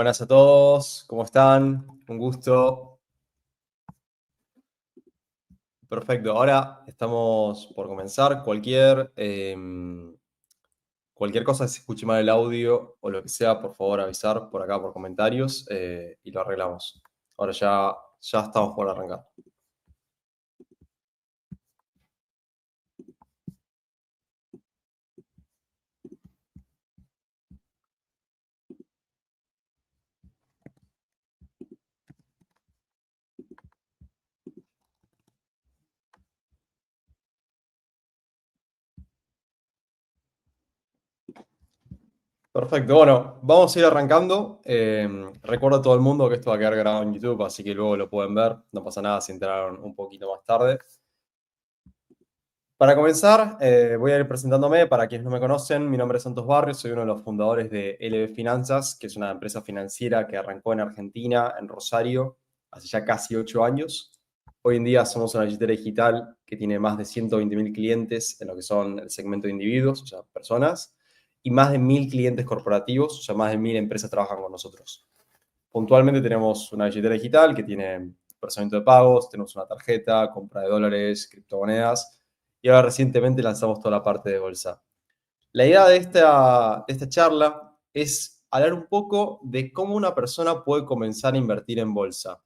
Buenas a todos, ¿cómo están? Un gusto. Perfecto, ahora estamos por comenzar. Cualquier cosa, si se escuche mal el audio o lo que sea, por favor avisar por acá por comentarios y lo arreglamos. Ahora ya estamos por arrancar. Perfecto, bueno, vamos a ir arrancando. Recuerdo a todo el mundo que esto va a quedar grabado en YouTube, así que luego lo pueden ver. No pasa nada si entraron un poquito más tarde. Para comenzar, voy a ir presentándome. Para quienes no me conocen, mi nombre es Santos Barrios, soy uno de los fundadores de LB Finanzas, que es una empresa financiera que arrancó en Argentina, en Rosario, hace ya casi 8 años. Hoy en día somos una billetera digital que tiene más de 120.000 clientes en lo que son el segmento de individuos, o sea, personas, y más de 1.000 clientes corporativos, o sea, más de 1.000 empresas trabajan con nosotros. Puntualmente tenemos una billetera digital que tiene procesamiento de pagos, tenemos una tarjeta, compra de dólares, criptomonedas, y ahora recientemente lanzamos toda la parte de bolsa. La idea de esta charla es hablar un poco de cómo una persona puede comenzar a invertir en bolsa.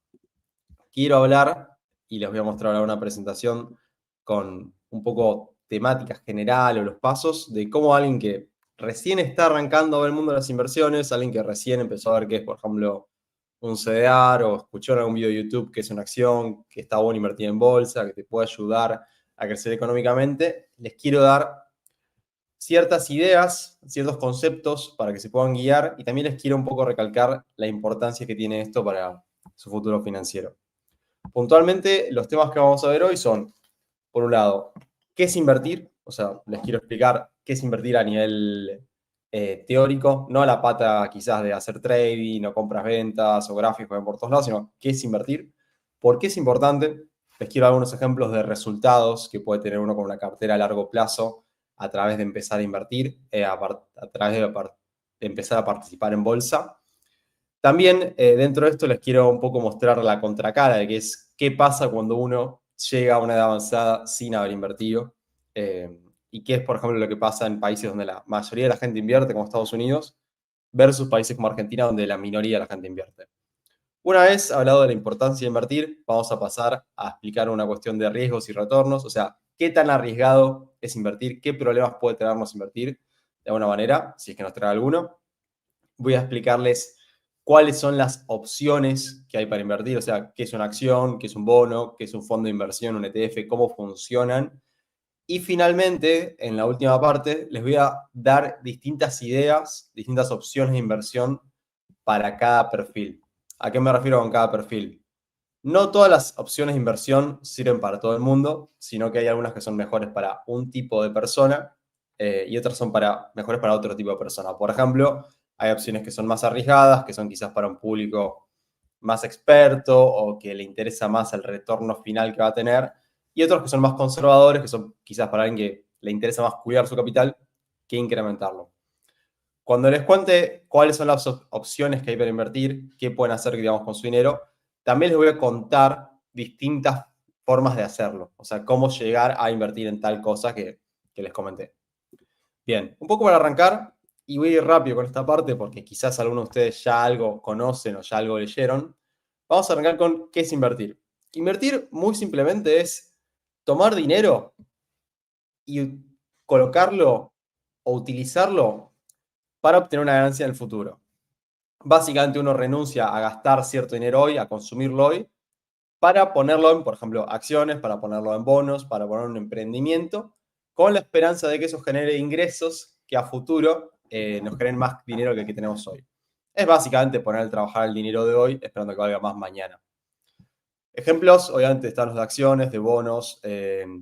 Quiero hablar, y les voy a mostrar ahora una presentación con un poco temática general o los pasos de cómo alguien que recién está arrancando a ver el mundo de las inversiones, alguien que recién empezó a ver qué es, por ejemplo, un CDR o escuchó en algún video de YouTube que es una acción, que está bueno invertir en bolsa, que te puede ayudar a crecer económicamente, les quiero dar ciertas ideas, ciertos conceptos para que se puedan guiar y también les quiero un poco recalcar la importancia que tiene esto para su futuro financiero. Puntualmente, los temas que vamos a ver hoy son, por un lado, ¿qué es invertir? O sea, les quiero explicar qué es invertir a nivel teórico, no a la pata quizás de hacer trading o compras-ventas o gráficos por todos lados, sino qué es invertir, por qué es importante. Les quiero dar algunos ejemplos de resultados que puede tener uno con una cartera a largo plazo a través de empezar a invertir, a través de empezar a participar en bolsa. También dentro de esto les quiero un poco mostrar la contracara de que es qué pasa cuando uno llega a una edad avanzada sin haber invertido y qué es, por ejemplo, lo que pasa en países donde la mayoría de la gente invierte, como Estados Unidos, versus países como Argentina, donde la minoría de la gente invierte. Una vez hablado de la importancia de invertir, vamos a pasar a explicar una cuestión de riesgos y retornos, o sea, qué tan arriesgado es invertir, qué problemas puede traernos invertir de alguna manera, si es que nos trae alguno. Voy a explicarles cuáles son las opciones que hay para invertir, o sea, qué es una acción, qué es un bono, qué es un fondo de inversión, un ETF, cómo funcionan. Y finalmente, en la última parte, les voy a dar distintas ideas, distintas opciones de inversión para cada perfil. ¿A qué me refiero con cada perfil? No todas las opciones de inversión sirven para todo el mundo, sino que hay algunas que son mejores para un tipo de persona y otras son mejores para otro tipo de persona. Por ejemplo, hay opciones que son más arriesgadas, que son quizás para un público más experto o que le interesa más el retorno final que va a tener, y otros que son más conservadores, que son quizás para alguien que le interesa más cuidar su capital que incrementarlo. Cuando les cuente cuáles son las opciones que hay para invertir, qué pueden hacer, digamos, con su dinero, también les voy a contar distintas formas de hacerlo. O sea, cómo llegar a invertir en tal cosa que les comenté. Bien, un poco para arrancar, y voy a ir rápido con esta parte porque quizás algunos de ustedes ya algo conocen o ya algo leyeron. Vamos a arrancar con qué es invertir. Invertir muy simplemente es tomar dinero y colocarlo o utilizarlo para obtener una ganancia en el futuro. Básicamente uno renuncia a gastar cierto dinero hoy, a consumirlo hoy, para ponerlo en, por ejemplo, acciones, para ponerlo en bonos, para poner un emprendimiento, con la esperanza de que eso genere ingresos que a futuro nos generen más dinero que el que tenemos hoy. Es básicamente poner a trabajar el dinero de hoy esperando que valga más mañana. Ejemplos, obviamente, están los de acciones, de bonos,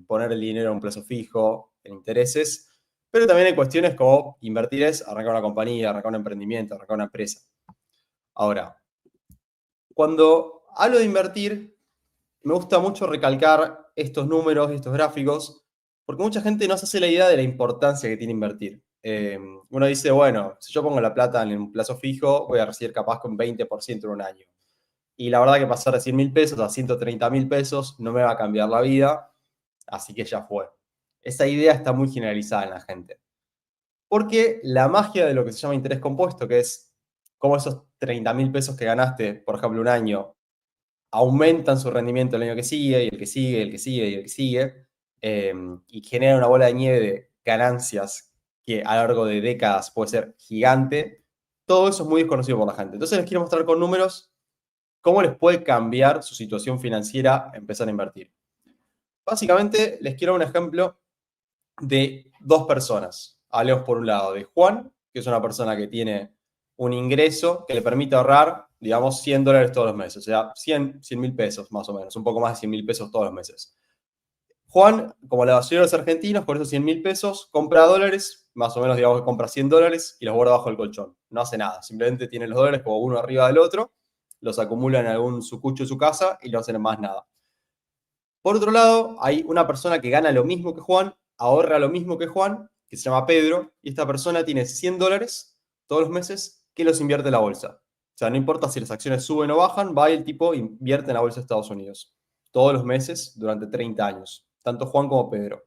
poner el dinero en un plazo fijo, en intereses, pero también hay cuestiones como invertir es arrancar una compañía, arrancar un emprendimiento, arrancar una empresa. Ahora, cuando hablo de invertir, me gusta mucho recalcar estos números, estos gráficos, porque mucha gente no se hace la idea de la importancia que tiene invertir. uno dice, bueno, si yo pongo la plata en un plazo fijo, voy a recibir capaz con 20% en un año. Y la verdad que pasar de 100.000 pesos a 130.000 pesos no me va a cambiar la vida, así que ya fue. Esa idea está muy generalizada en la gente. Porque la magia de lo que se llama interés compuesto, que es cómo esos 30.000 pesos que ganaste, por ejemplo, un año, aumentan su rendimiento el año que sigue, y el que sigue, y el que sigue, y el que sigue, y genera una bola de nieve de ganancias que a lo largo de décadas puede ser gigante, todo eso es muy desconocido por la gente. Entonces les quiero mostrar con números cómo les puede cambiar su situación financiera empezar a invertir. Básicamente les quiero dar un ejemplo de dos personas. Hablemos por un lado de Juan, que es una persona que tiene un ingreso que le permite ahorrar, digamos, $100 todos los meses, o sea, 100.000 pesos más o menos, un poco más de 100.000 pesos todos los meses. Juan, como la mayoría de los argentinos, por esos 100.000 pesos, compra dólares, más o menos, digamos, que compra $100 y los guarda bajo el colchón. No hace nada, simplemente tiene los dólares como uno arriba del otro, los acumula en algún sucucho de su casa y no hacen más nada. Por otro lado, hay una persona que gana lo mismo que Juan, ahorra lo mismo que Juan, que se llama Pedro, y esta persona tiene $100 todos los meses que los invierte en la bolsa. O sea, no importa si las acciones suben o bajan, va y el tipo invierte en la bolsa de Estados Unidos. Todos los meses durante 30 años. Tanto Juan como Pedro.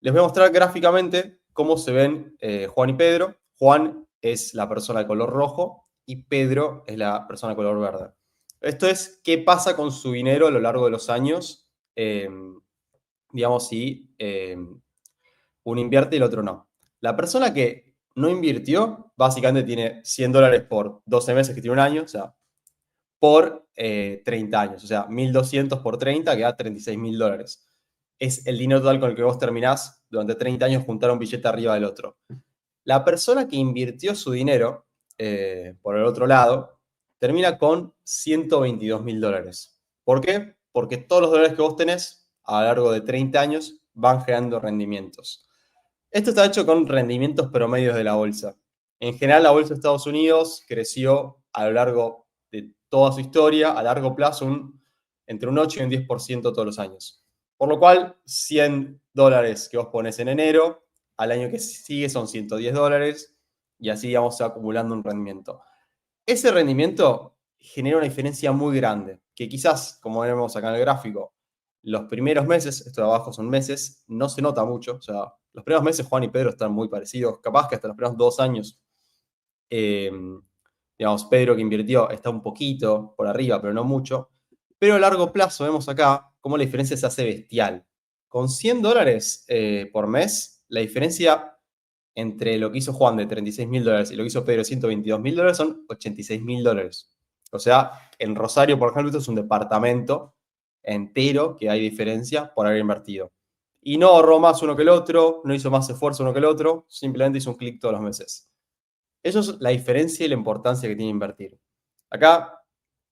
Les voy a mostrar gráficamente cómo se ven Juan y Pedro. Juan es la persona de color rojo y Pedro es la persona de color verde. Esto es qué pasa con su dinero a lo largo de los años, digamos, si uno invierte y el otro no. La persona que no invirtió, básicamente tiene $100 por 12 meses, que tiene un año, o sea, por 30 años. O sea, 1.200 por 30, que da $36.000. Es el dinero total con el que vos terminás durante 30 años juntar un billete arriba del otro. La persona que invirtió su dinero, por el otro lado, termina con $122.000. ¿Por qué? Porque todos los dólares que vos tenés a lo largo de 30 años van generando rendimientos. Esto está hecho con rendimientos promedios de la bolsa. En general, la bolsa de Estados Unidos creció a lo largo de toda su historia, a largo plazo, entre un 8 y un 10% todos los años. Por lo cual, $100 que vos pones en enero, al año que sigue son $110, y así, digamos, se va acumulando un rendimiento. Ese rendimiento genera una diferencia muy grande, que quizás, como vemos acá en el gráfico, los primeros meses, esto de abajo son meses, no se nota mucho. O sea, los primeros meses Juan y Pedro están muy parecidos, capaz que hasta los primeros 2 años, eh, digamos, Pedro que invirtió está un poquito por arriba, pero no mucho. Pero a largo plazo vemos acá cómo la diferencia se hace bestial. Con $100 por mes, la diferencia entre lo que hizo Juan de $36.000 y lo que hizo Pedro de $122.000 son $86.000. O sea, en Rosario, por ejemplo, esto es un departamento entero que hay diferencia por haber invertido. Y no ahorró más uno que el otro, no hizo más esfuerzo uno que el otro, simplemente hizo un clic todos los meses. Eso es la diferencia y la importancia que tiene invertir. Acá,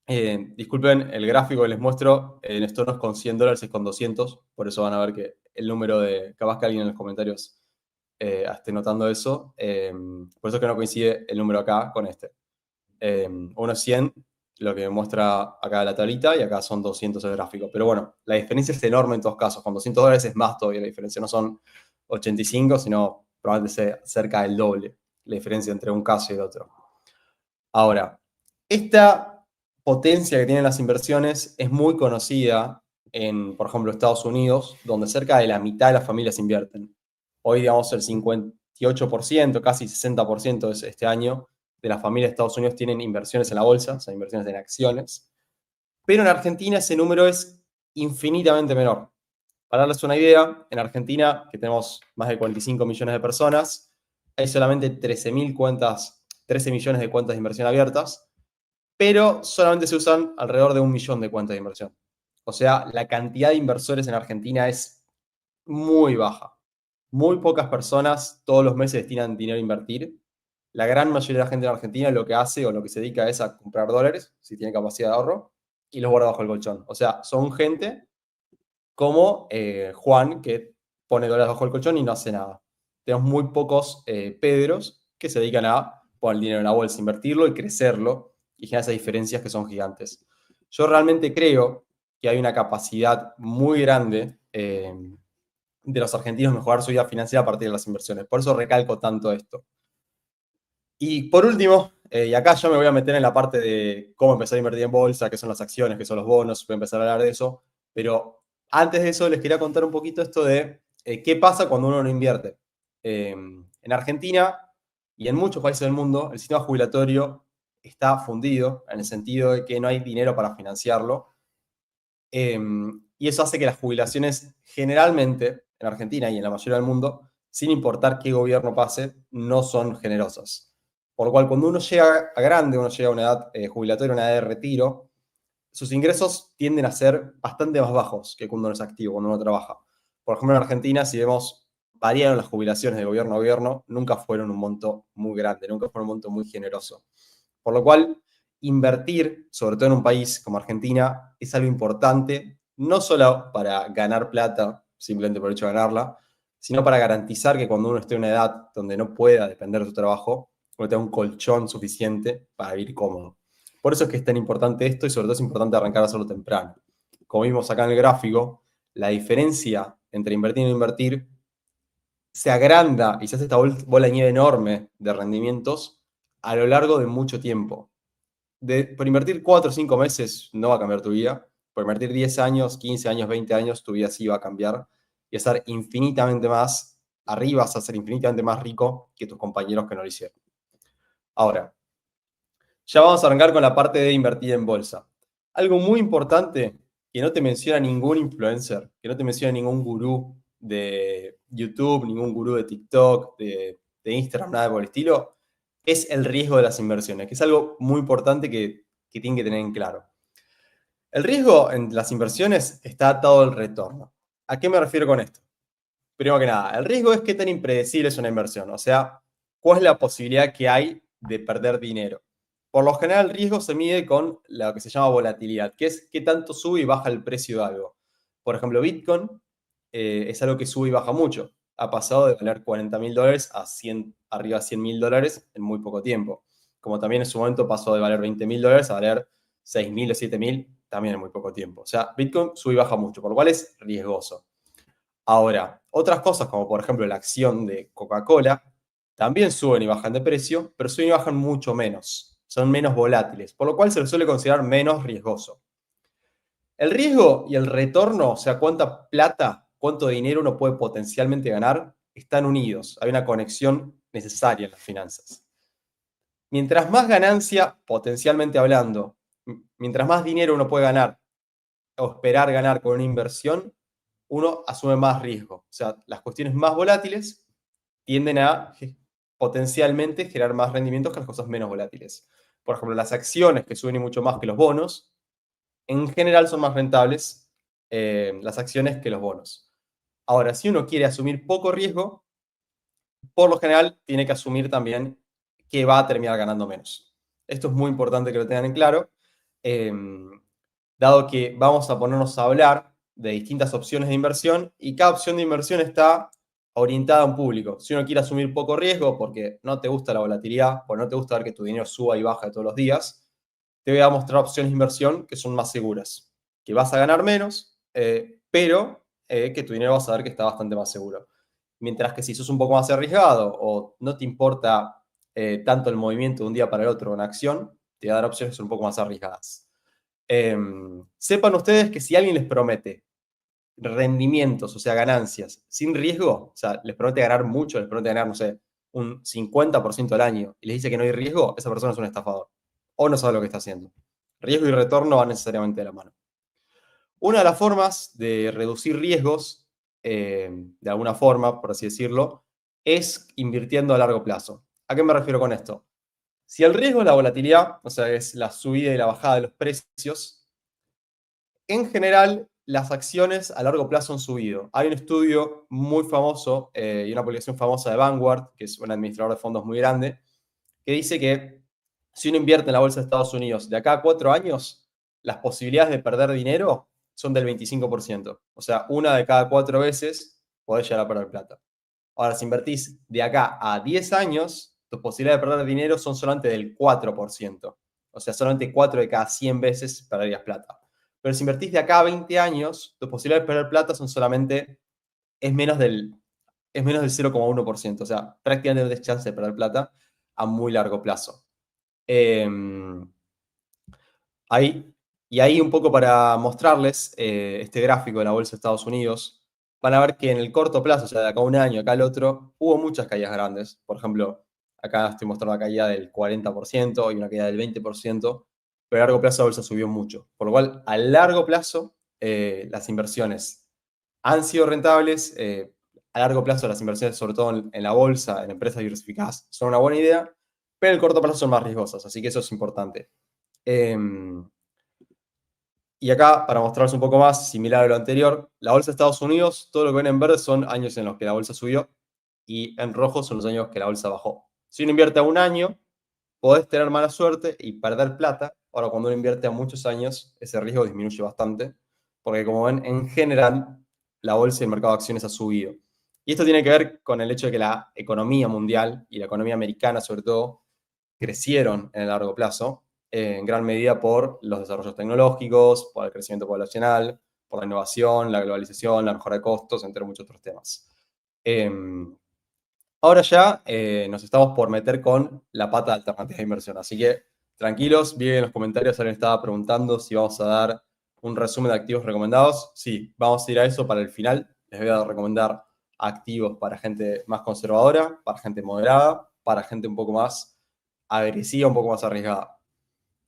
disculpen, el gráfico que les muestro, esto no es con $100, es con 200, por eso van a ver que el número de, capaz que alguien en los comentarios esté notando eso, por eso es que no coincide el número acá con este. Uno es 100, lo que muestra acá la tablita, y acá son 200 el gráfico. Pero bueno, la diferencia es enorme en todos casos. Con $200 es más todavía la diferencia. No son 85, sino probablemente sea cerca del doble la diferencia entre un caso y el otro. Ahora, esta potencia que tienen las inversiones es muy conocida en, por ejemplo, Estados Unidos, donde cerca de la mitad de las familias invierten. Hoy, digamos, el 58%, casi 60% de este año, de las familias de Estados Unidos tienen inversiones en la bolsa, o sea, inversiones en acciones. Pero en Argentina ese número es infinitamente menor. Para darles una idea, en Argentina, que tenemos más de 45 millones de personas, hay solamente 13 millones de cuentas de inversión abiertas, pero solamente se usan alrededor de 1 millón de cuentas de inversión. O sea, la cantidad de inversores en Argentina es muy baja. Muy pocas personas todos los meses destinan dinero a invertir. La gran mayoría de la gente en Argentina lo que hace o lo que se dedica es a comprar dólares, si tiene capacidad de ahorro, y los guarda bajo el colchón. O sea, son gente como Juan, que pone dólares bajo el colchón y no hace nada. Tenemos muy pocos Pedros que se dedican a poner el dinero en la bolsa, invertirlo y crecerlo, y generar esas diferencias que son gigantes. Yo realmente creo que hay una capacidad muy grande de los argentinos mejorar su vida financiera a partir de las inversiones. Por eso recalco tanto esto. Y por último, y acá yo me voy a meter en la parte de cómo empezar a invertir en bolsa, qué son las acciones, qué son los bonos, voy a empezar a hablar de eso, pero antes de eso les quería contar un poquito esto de qué pasa cuando uno no invierte. En Argentina y en muchos países del mundo, el sistema jubilatorio está fundido en el sentido de que no hay dinero para financiarlo. Y eso hace que las jubilaciones generalmente en Argentina y en la mayoría del mundo, sin importar qué gobierno pase, no son generosas. Por lo cual, cuando uno llega a grande, uno llega a una edad jubilatoria, una edad de retiro, sus ingresos tienden a ser bastante más bajos que cuando uno es activo, cuando uno trabaja. Por ejemplo, en Argentina, si vemos, variaron las jubilaciones de gobierno a gobierno, nunca fueron un monto muy grande, nunca fueron un monto muy generoso. Por lo cual, invertir, sobre todo en un país como Argentina, es algo importante, no solo para ganar plata, simplemente por el hecho de ganarla, sino para garantizar que cuando uno esté en una edad donde no pueda depender de su trabajo, uno tenga un colchón suficiente para vivir cómodo. Por eso es que es tan importante esto y sobre todo es importante arrancar a hacerlo temprano. Como vimos acá en el gráfico, la diferencia entre invertir y no invertir se agranda y se hace esta bola de nieve enorme de rendimientos a lo largo de mucho tiempo. Por invertir 4 o 5 meses no va a cambiar tu vida. Por invertir 10 años, 15 años, 20 años, tu vida sí va a cambiar y a estar infinitamente más arriba, vas a ser infinitamente más rico que tus compañeros que no lo hicieron. Ahora, ya vamos a arrancar con la parte de invertir en bolsa. Algo muy importante que no te menciona ningún influencer, que no te menciona ningún gurú de YouTube, ningún gurú de TikTok, de Instagram, nada por el estilo, es el riesgo de las inversiones, que es algo muy importante que tienen que tener en claro. El riesgo en las inversiones está atado al retorno. ¿A qué me refiero con esto? Primero que nada, el riesgo es qué tan impredecible es una inversión, o sea, cuál es la posibilidad que hay de perder dinero. Por lo general, el riesgo se mide con lo que se llama volatilidad, que es qué tanto sube y baja el precio de algo. Por ejemplo, Bitcoin es algo que sube y baja mucho. Ha pasado de valer $40.000 a 100, arriba de $100.000 en muy poco tiempo. Como también en su momento pasó de valer $20.000 a valer 6.000 o 7.000 también en muy poco tiempo. O sea, Bitcoin sube y baja mucho, por lo cual es riesgoso. Ahora, otras cosas como por ejemplo la acción de Coca-Cola también suben y bajan de precio, pero suben y bajan mucho menos. Son menos volátiles, por lo cual se lo suele considerar menos riesgoso. El riesgo y el retorno, o sea, cuánta plata, cuánto dinero uno puede potencialmente ganar, están unidos. Hay una conexión necesaria en las finanzas. Mientras más ganancia, potencialmente hablando, mientras más dinero uno puede ganar o esperar ganar con una inversión, uno asume más riesgo. O sea, las cuestiones más volátiles tienden a potencialmente generar más rendimientos que las cosas menos volátiles. Por ejemplo, las acciones que suben y mucho más que los bonos, en general son más rentables las acciones que los bonos. Ahora, si uno quiere asumir poco riesgo, por lo general tiene que asumir también que va a terminar ganando menos. Esto es muy importante que lo tengan en claro, eh, dado que vamos a ponernos a hablar de distintas opciones de inversión y cada opción de inversión está orientada a un público. Si uno quiere asumir poco riesgo porque no te gusta la volatilidad, porque no te gusta ver que tu dinero suba y baja todos los días, te voy a mostrar opciones de inversión que son más seguras, que vas a ganar menos, pero que tu dinero vas a ver que está bastante más seguro. Mientras que si sos un poco más arriesgado o no te importa tanto el movimiento de un día para el otro de una acción, te va a dar opciones que son un poco más arriesgadas. Sepan ustedes que si alguien les promete rendimientos, o sea, ganancias, sin riesgo, o sea, les promete ganar mucho, les promete ganar, no sé, un 50% al año, y les dice que no hay riesgo, esa persona es un estafador. O no sabe lo que está haciendo. Riesgo y retorno van necesariamente de la mano. Una de las formas de reducir riesgos, de alguna forma, por así decirlo, es invirtiendo a largo plazo. ¿A qué me refiero con esto? Si el riesgo es la volatilidad, o sea, es la subida y la bajada de los precios, en general, las acciones a largo plazo han subido. Hay un estudio muy famoso y una publicación famosa de Vanguard, que es un administrador de fondos muy grande, que dice que si uno invierte en la bolsa de Estados Unidos de acá a 4 años, las posibilidades de perder dinero son del 25%. O sea, una de cada 4 veces podés llegar a perder plata. Ahora, si invertís de acá a 10 años, tus posibilidades de perder dinero son solamente del 4%. O sea, solamente 4 de cada 100 veces perderías plata. Pero si invertís de acá a 20 años, tus posibilidades de perder plata son solamente es menos del, es menos del 0,1%. O sea, prácticamente no tienes chance de perder plata a muy largo plazo. Ahí, y ahí un poco para mostrarles este gráfico de la bolsa de Estados Unidos, van a ver que en el corto plazo, o sea, de acá a un año, acá al otro, hubo muchas caídas grandes. Por ejemplo, acá estoy mostrando la caída del 40% y una caída del 20%, pero a largo plazo la bolsa subió mucho. Por lo cual, a largo plazo, las inversiones han sido rentables. A largo plazo, las inversiones, sobre todo en la bolsa, en empresas diversificadas, son una buena idea, pero en el corto plazo son más riesgosas, así que eso es importante. Y acá, para mostrarles un poco más, similar a lo anterior, la bolsa de Estados Unidos, todo lo que ven en verde son años en los que la bolsa subió y en rojo son los años que la bolsa bajó. Si uno invierte a un año, podés tener mala suerte y perder plata. Ahora, cuando uno invierte a muchos años, ese riesgo disminuye bastante, porque como ven, en general, la bolsa y el mercado de acciones ha subido. Y esto tiene que ver con el hecho de que la economía mundial y la economía americana, sobre todo, crecieron en el largo plazo, en gran medida por los desarrollos tecnológicos, por el crecimiento poblacional, por la innovación, la globalización, la mejora de costos, entre muchos otros temas. Ahora ya nos estamos por meter con la pata de alternativas de inversión, así que tranquilos, vi en los comentarios alguien estaba preguntando si vamos a dar un resumen de activos recomendados. Sí, vamos a ir a eso para el final. Les voy a recomendar activos para gente más conservadora, para gente moderada, para gente un poco más agresiva, un poco más arriesgada.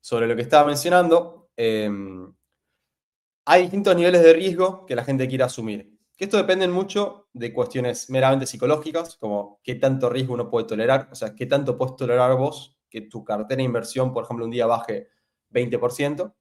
Sobre lo que estaba mencionando, hay distintos niveles de riesgo que la gente quiere asumir. Que esto depende mucho de cuestiones meramente psicológicas, como qué tanto riesgo uno puede tolerar, o sea, qué tanto puedes tolerar vos que tu cartera de inversión, por ejemplo, un día baje 20%.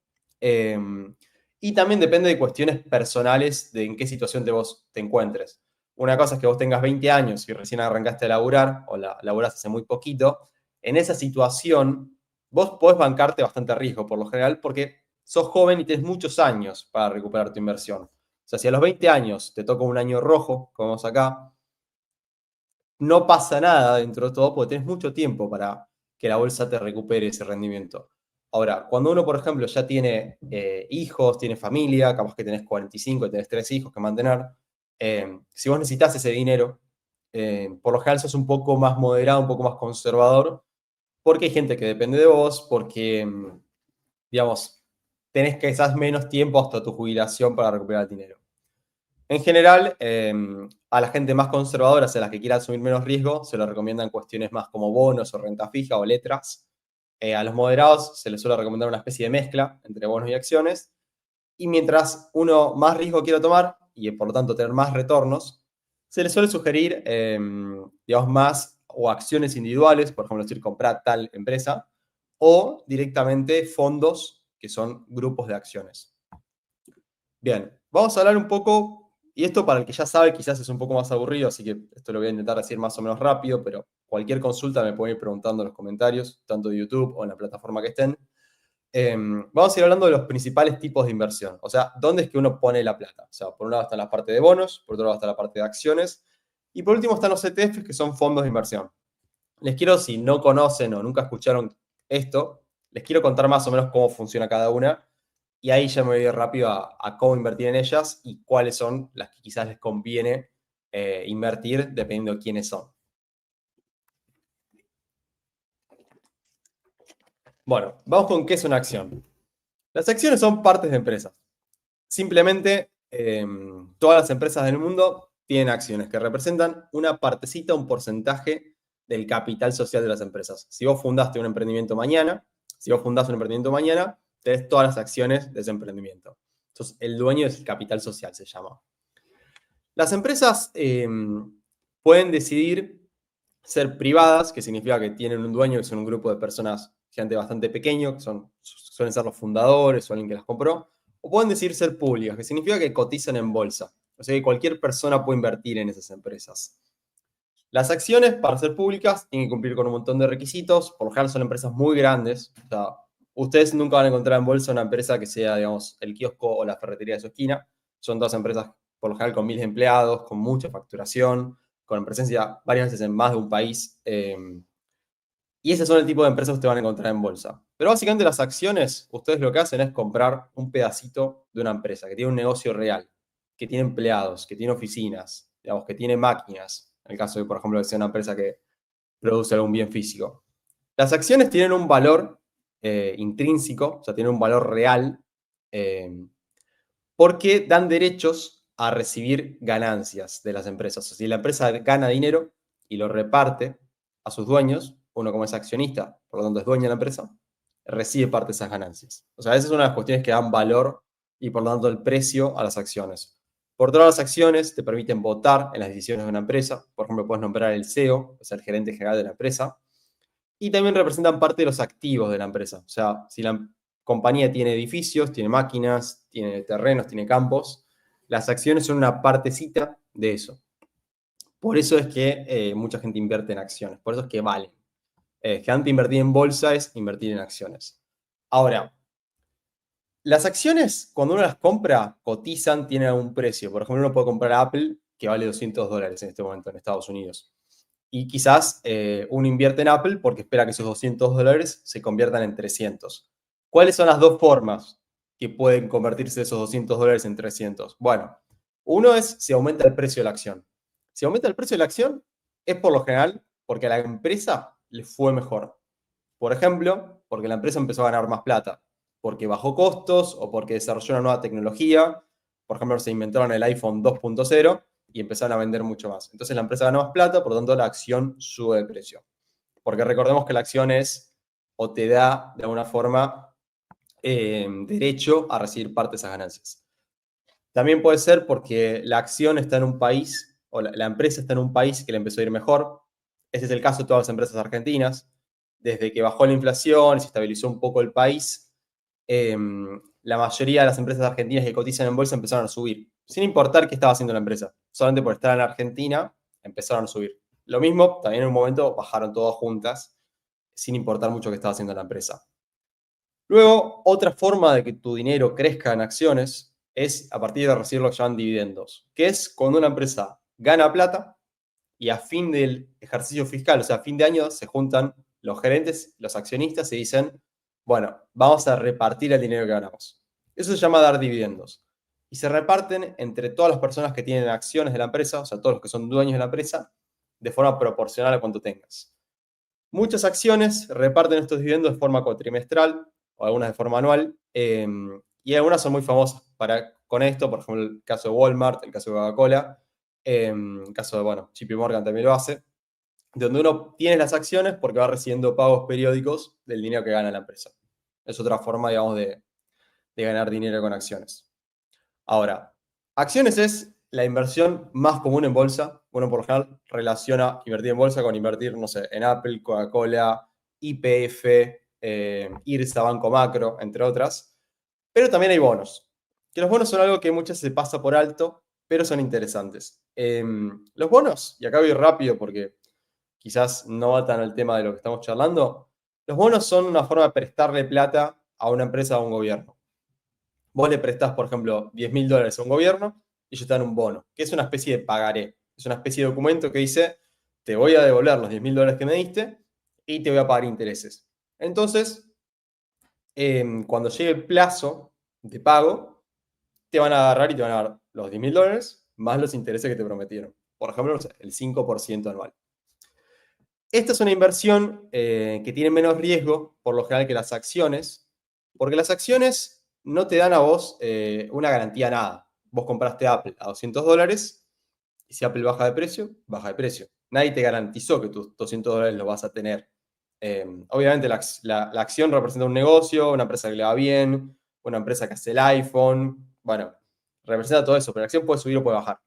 Y también depende de cuestiones personales de en qué situación vos te encuentres. Una cosa es que vos tengas 20 años y recién arrancaste a laburar, o laburás hace muy poquito. En esa situación, vos podés bancarte bastante riesgo, por lo general, porque sos joven y tenés muchos años para recuperar tu inversión. O sea, si a los 20 años te toca un año rojo, como vemos acá, no pasa nada dentro de todo porque tenés mucho tiempo para que la bolsa te recupere ese rendimiento. Ahora, cuando uno, por ejemplo, ya tiene hijos, tiene familia, capaz que tenés 45 y tenés 3 hijos que mantener, si vos necesitas ese dinero, por lo general sos un poco más moderado, un poco más conservador, porque hay gente que depende de vos, porque, digamos, tenés quizás menos tiempo hasta tu jubilación para recuperar el dinero. En general, a la gente más conservadora, a las que quiera asumir menos riesgo, se le recomiendan cuestiones más como bonos o renta fija o letras. A los moderados se les suele recomendar una especie de mezcla entre bonos y acciones. Y mientras uno más riesgo quiera tomar y por lo tanto tener más retornos, se les suele sugerir, digamos, más o acciones individuales, por ejemplo, decir comprar tal empresa, o directamente fondos que son grupos de acciones. Bien, vamos a hablar un poco, y esto para el que ya sabe quizás es un poco más aburrido, así que esto lo voy a intentar decir más o menos rápido, pero cualquier consulta me pueden ir preguntando en los comentarios, tanto de YouTube o en la plataforma que estén. Vamos a ir hablando de los principales tipos de inversión, o sea, dónde es que uno pone la plata. O sea, por un lado está la parte de bonos, por otro lado está la parte de acciones, y por último están los ETFs, que son fondos de inversión. Les quiero, si no conocen o nunca escucharon esto, les quiero contar más o menos cómo funciona cada una, y ahí ya me voy rápido a cómo invertir en ellas y cuáles son las que quizás les conviene invertir dependiendo de quiénes son. Bueno, vamos con qué es una acción. Las acciones son partes de empresas. Simplemente todas las empresas del mundo tienen acciones que representan una partecita, un porcentaje del capital social de las empresas. Si vos fundaste un emprendimiento mañana, tenés todas las acciones de ese emprendimiento. Entonces, el dueño es el capital social, se llama. Las empresas pueden decidir ser privadas, que significa que tienen un dueño, que son un grupo de personas, gente bastante pequeño, que suelen ser los fundadores o alguien que las compró, o pueden decidir ser públicas, que significa que cotizan en bolsa. O sea que cualquier persona puede invertir en esas empresas. Las acciones, para ser públicas, tienen que cumplir con un montón de requisitos. Por lo general son empresas muy grandes. O sea, ustedes nunca van a encontrar en bolsa una empresa que sea, digamos, el kiosco o la ferretería de su esquina. Son todas empresas, por lo general, con miles de empleados, con mucha facturación, con presencia varias veces en más de un país. Y ese son el tipo de empresas que ustedes van a encontrar en bolsa. Pero básicamente las acciones, ustedes lo que hacen es comprar un pedacito de una empresa que tiene un negocio real, que tiene empleados, que tiene oficinas, digamos, que tiene máquinas, en el caso de, por ejemplo, que sea una empresa que produce algún bien físico. Las acciones tienen un valor intrínseco, o sea, tienen un valor real, porque dan derechos a recibir ganancias de las empresas. O sea, si la empresa gana dinero y lo reparte a sus dueños, uno como es accionista, por lo tanto es dueño de la empresa, recibe parte de esas ganancias. O sea, esa es una de las cuestiones que dan valor y por lo tanto el precio a las acciones. Por otro lado, las acciones te permiten votar en las decisiones de una empresa. Por ejemplo, puedes nombrar el CEO, o sea, el gerente general de la empresa, y también representan parte de los activos de la empresa. O sea, si la compañía tiene edificios, tiene máquinas, tiene terrenos, tiene campos, las acciones son una partecita de eso. Por eso es que mucha gente invierte en acciones, por eso es que valen. Que antes invertir en bolsa es invertir en acciones. Ahora, las acciones, cuando uno las compra, cotizan, tienen algún precio. Por ejemplo, uno puede comprar Apple, que vale $200 en este momento en Estados Unidos. Y quizás uno invierte en Apple porque espera que esos $200 se conviertan en 300. ¿Cuáles son las dos formas que pueden convertirse esos $200 en 300? Bueno, uno es si aumenta el precio de la acción. Si aumenta el precio de la acción, es por lo general porque a la empresa le fue mejor. Por ejemplo, porque la empresa empezó a ganar más plata, porque bajó costos o porque desarrolló una nueva tecnología. Por ejemplo, se inventaron el iPhone 2.0 y empezaron a vender mucho más. Entonces la empresa ganó más plata, por lo tanto la acción sube de precio. Porque recordemos que la acción es o te da de alguna forma derecho a recibir parte de esas ganancias. También puede ser porque la acción está en un país o la empresa está en un país que le empezó a ir mejor. Ese es el caso de todas las empresas argentinas. Desde que bajó la inflación y se estabilizó un poco el país, la mayoría de las empresas argentinas que cotizan en bolsa empezaron a subir, sin importar qué estaba haciendo la empresa. Solamente por estar en Argentina empezaron a subir. Lo mismo, también en un momento bajaron todas juntas, sin importar mucho qué estaba haciendo la empresa. Luego, otra forma de que tu dinero crezca en acciones es a partir de recibir lo que llaman dividendos, que es cuando una empresa gana plata y a fin del ejercicio fiscal, o sea, a fin de año, se juntan los gerentes, los accionistas y dicen, bueno, vamos a repartir el dinero que ganamos. Eso se llama dar dividendos. Y se reparten entre todas las personas que tienen acciones de la empresa, o sea, todos los que son dueños de la empresa, de forma proporcional a cuánto tengas. Muchas acciones reparten estos dividendos de forma cuatrimestral o algunas de forma anual, y algunas son muy famosas con esto, por ejemplo, el caso de Walmart, el caso de Coca-Cola, el caso de, bueno, JP Morgan también lo hace, donde uno tiene las acciones porque va recibiendo pagos periódicos del dinero que gana la empresa. Es otra forma, digamos, de ganar dinero con acciones. Ahora, acciones es la inversión más común en bolsa. Uno por lo general relaciona invertir en bolsa con invertir, no sé, en Apple, Coca-Cola, YPF, IRSA, Banco Macro, entre otras. Pero también hay bonos. Que los bonos son algo que muchas veces se pasa por alto, pero son interesantes. Los bonos, y acá voy rápido porque quizás no va tan al tema de lo que estamos charlando, los bonos son una forma de prestarle plata a una empresa o a un gobierno. Vos le prestás, por ejemplo, $10.000 a un gobierno y ellos te dan un bono, que es una especie de pagaré. Es una especie de documento que dice, te voy a devolver los $10.000 que me diste y te voy a pagar intereses. Entonces, cuando llegue el plazo de pago, te van a agarrar y te van a dar los $10.000 más los intereses que te prometieron. Por ejemplo, el 5% anual. Esta es una inversión que tiene menos riesgo, por lo general, que las acciones, porque las acciones no te dan a vos una garantía nada. Vos compraste Apple a $200 y si Apple baja de precio, baja de precio. Nadie te garantizó que tus $200 los vas a tener. Obviamente la acción representa un negocio, una empresa que le va bien, una empresa que hace el iPhone, bueno, representa todo eso, pero la acción puede subir o puede bajar.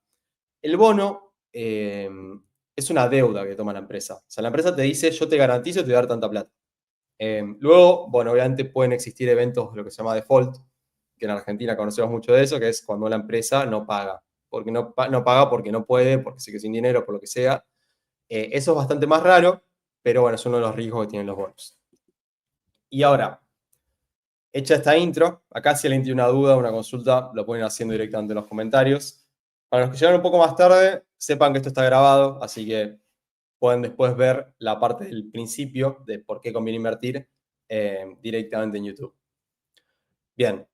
El bono es una deuda que toma la empresa. O sea, la empresa te dice, yo te garantizo te voy a dar tanta plata. Luego, bueno, obviamente pueden existir eventos, lo que se llama default, que en Argentina conocemos mucho de eso, que es cuando la empresa no paga. Porque no paga porque no puede, porque se quedó sin dinero, por lo que sea. Eso es bastante más raro, pero bueno, es uno de los riesgos que tienen los bonos. Y ahora, hecha esta intro, acá si alguien tiene una duda, una consulta, lo pueden haciendo directamente en los comentarios. Para los que llegaron un poco más tarde, sepan que esto está grabado, así que pueden después ver la parte del principio de por qué conviene invertir directamente en YouTube. Bien,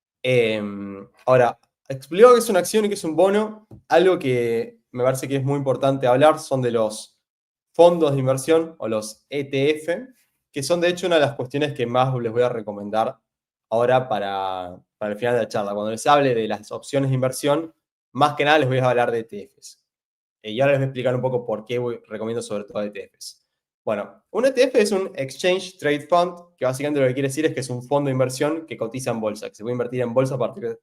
ahora, explico qué es una acción y qué es un bono, algo que me parece que es muy importante hablar son de los fondos de inversión o los ETF, que son de hecho una de las cuestiones que más les voy a recomendar ahora para el final de la charla. Cuando les hable de las opciones de inversión, más que nada les voy a hablar de ETFs. Y ahora les voy a explicar un poco por qué recomiendo sobre todo ETFs. Bueno, un ETF es un Exchange Trade Fund, que básicamente lo que quiere decir es que es un fondo de inversión que cotiza en bolsa, que se puede invertir en bolsa a partir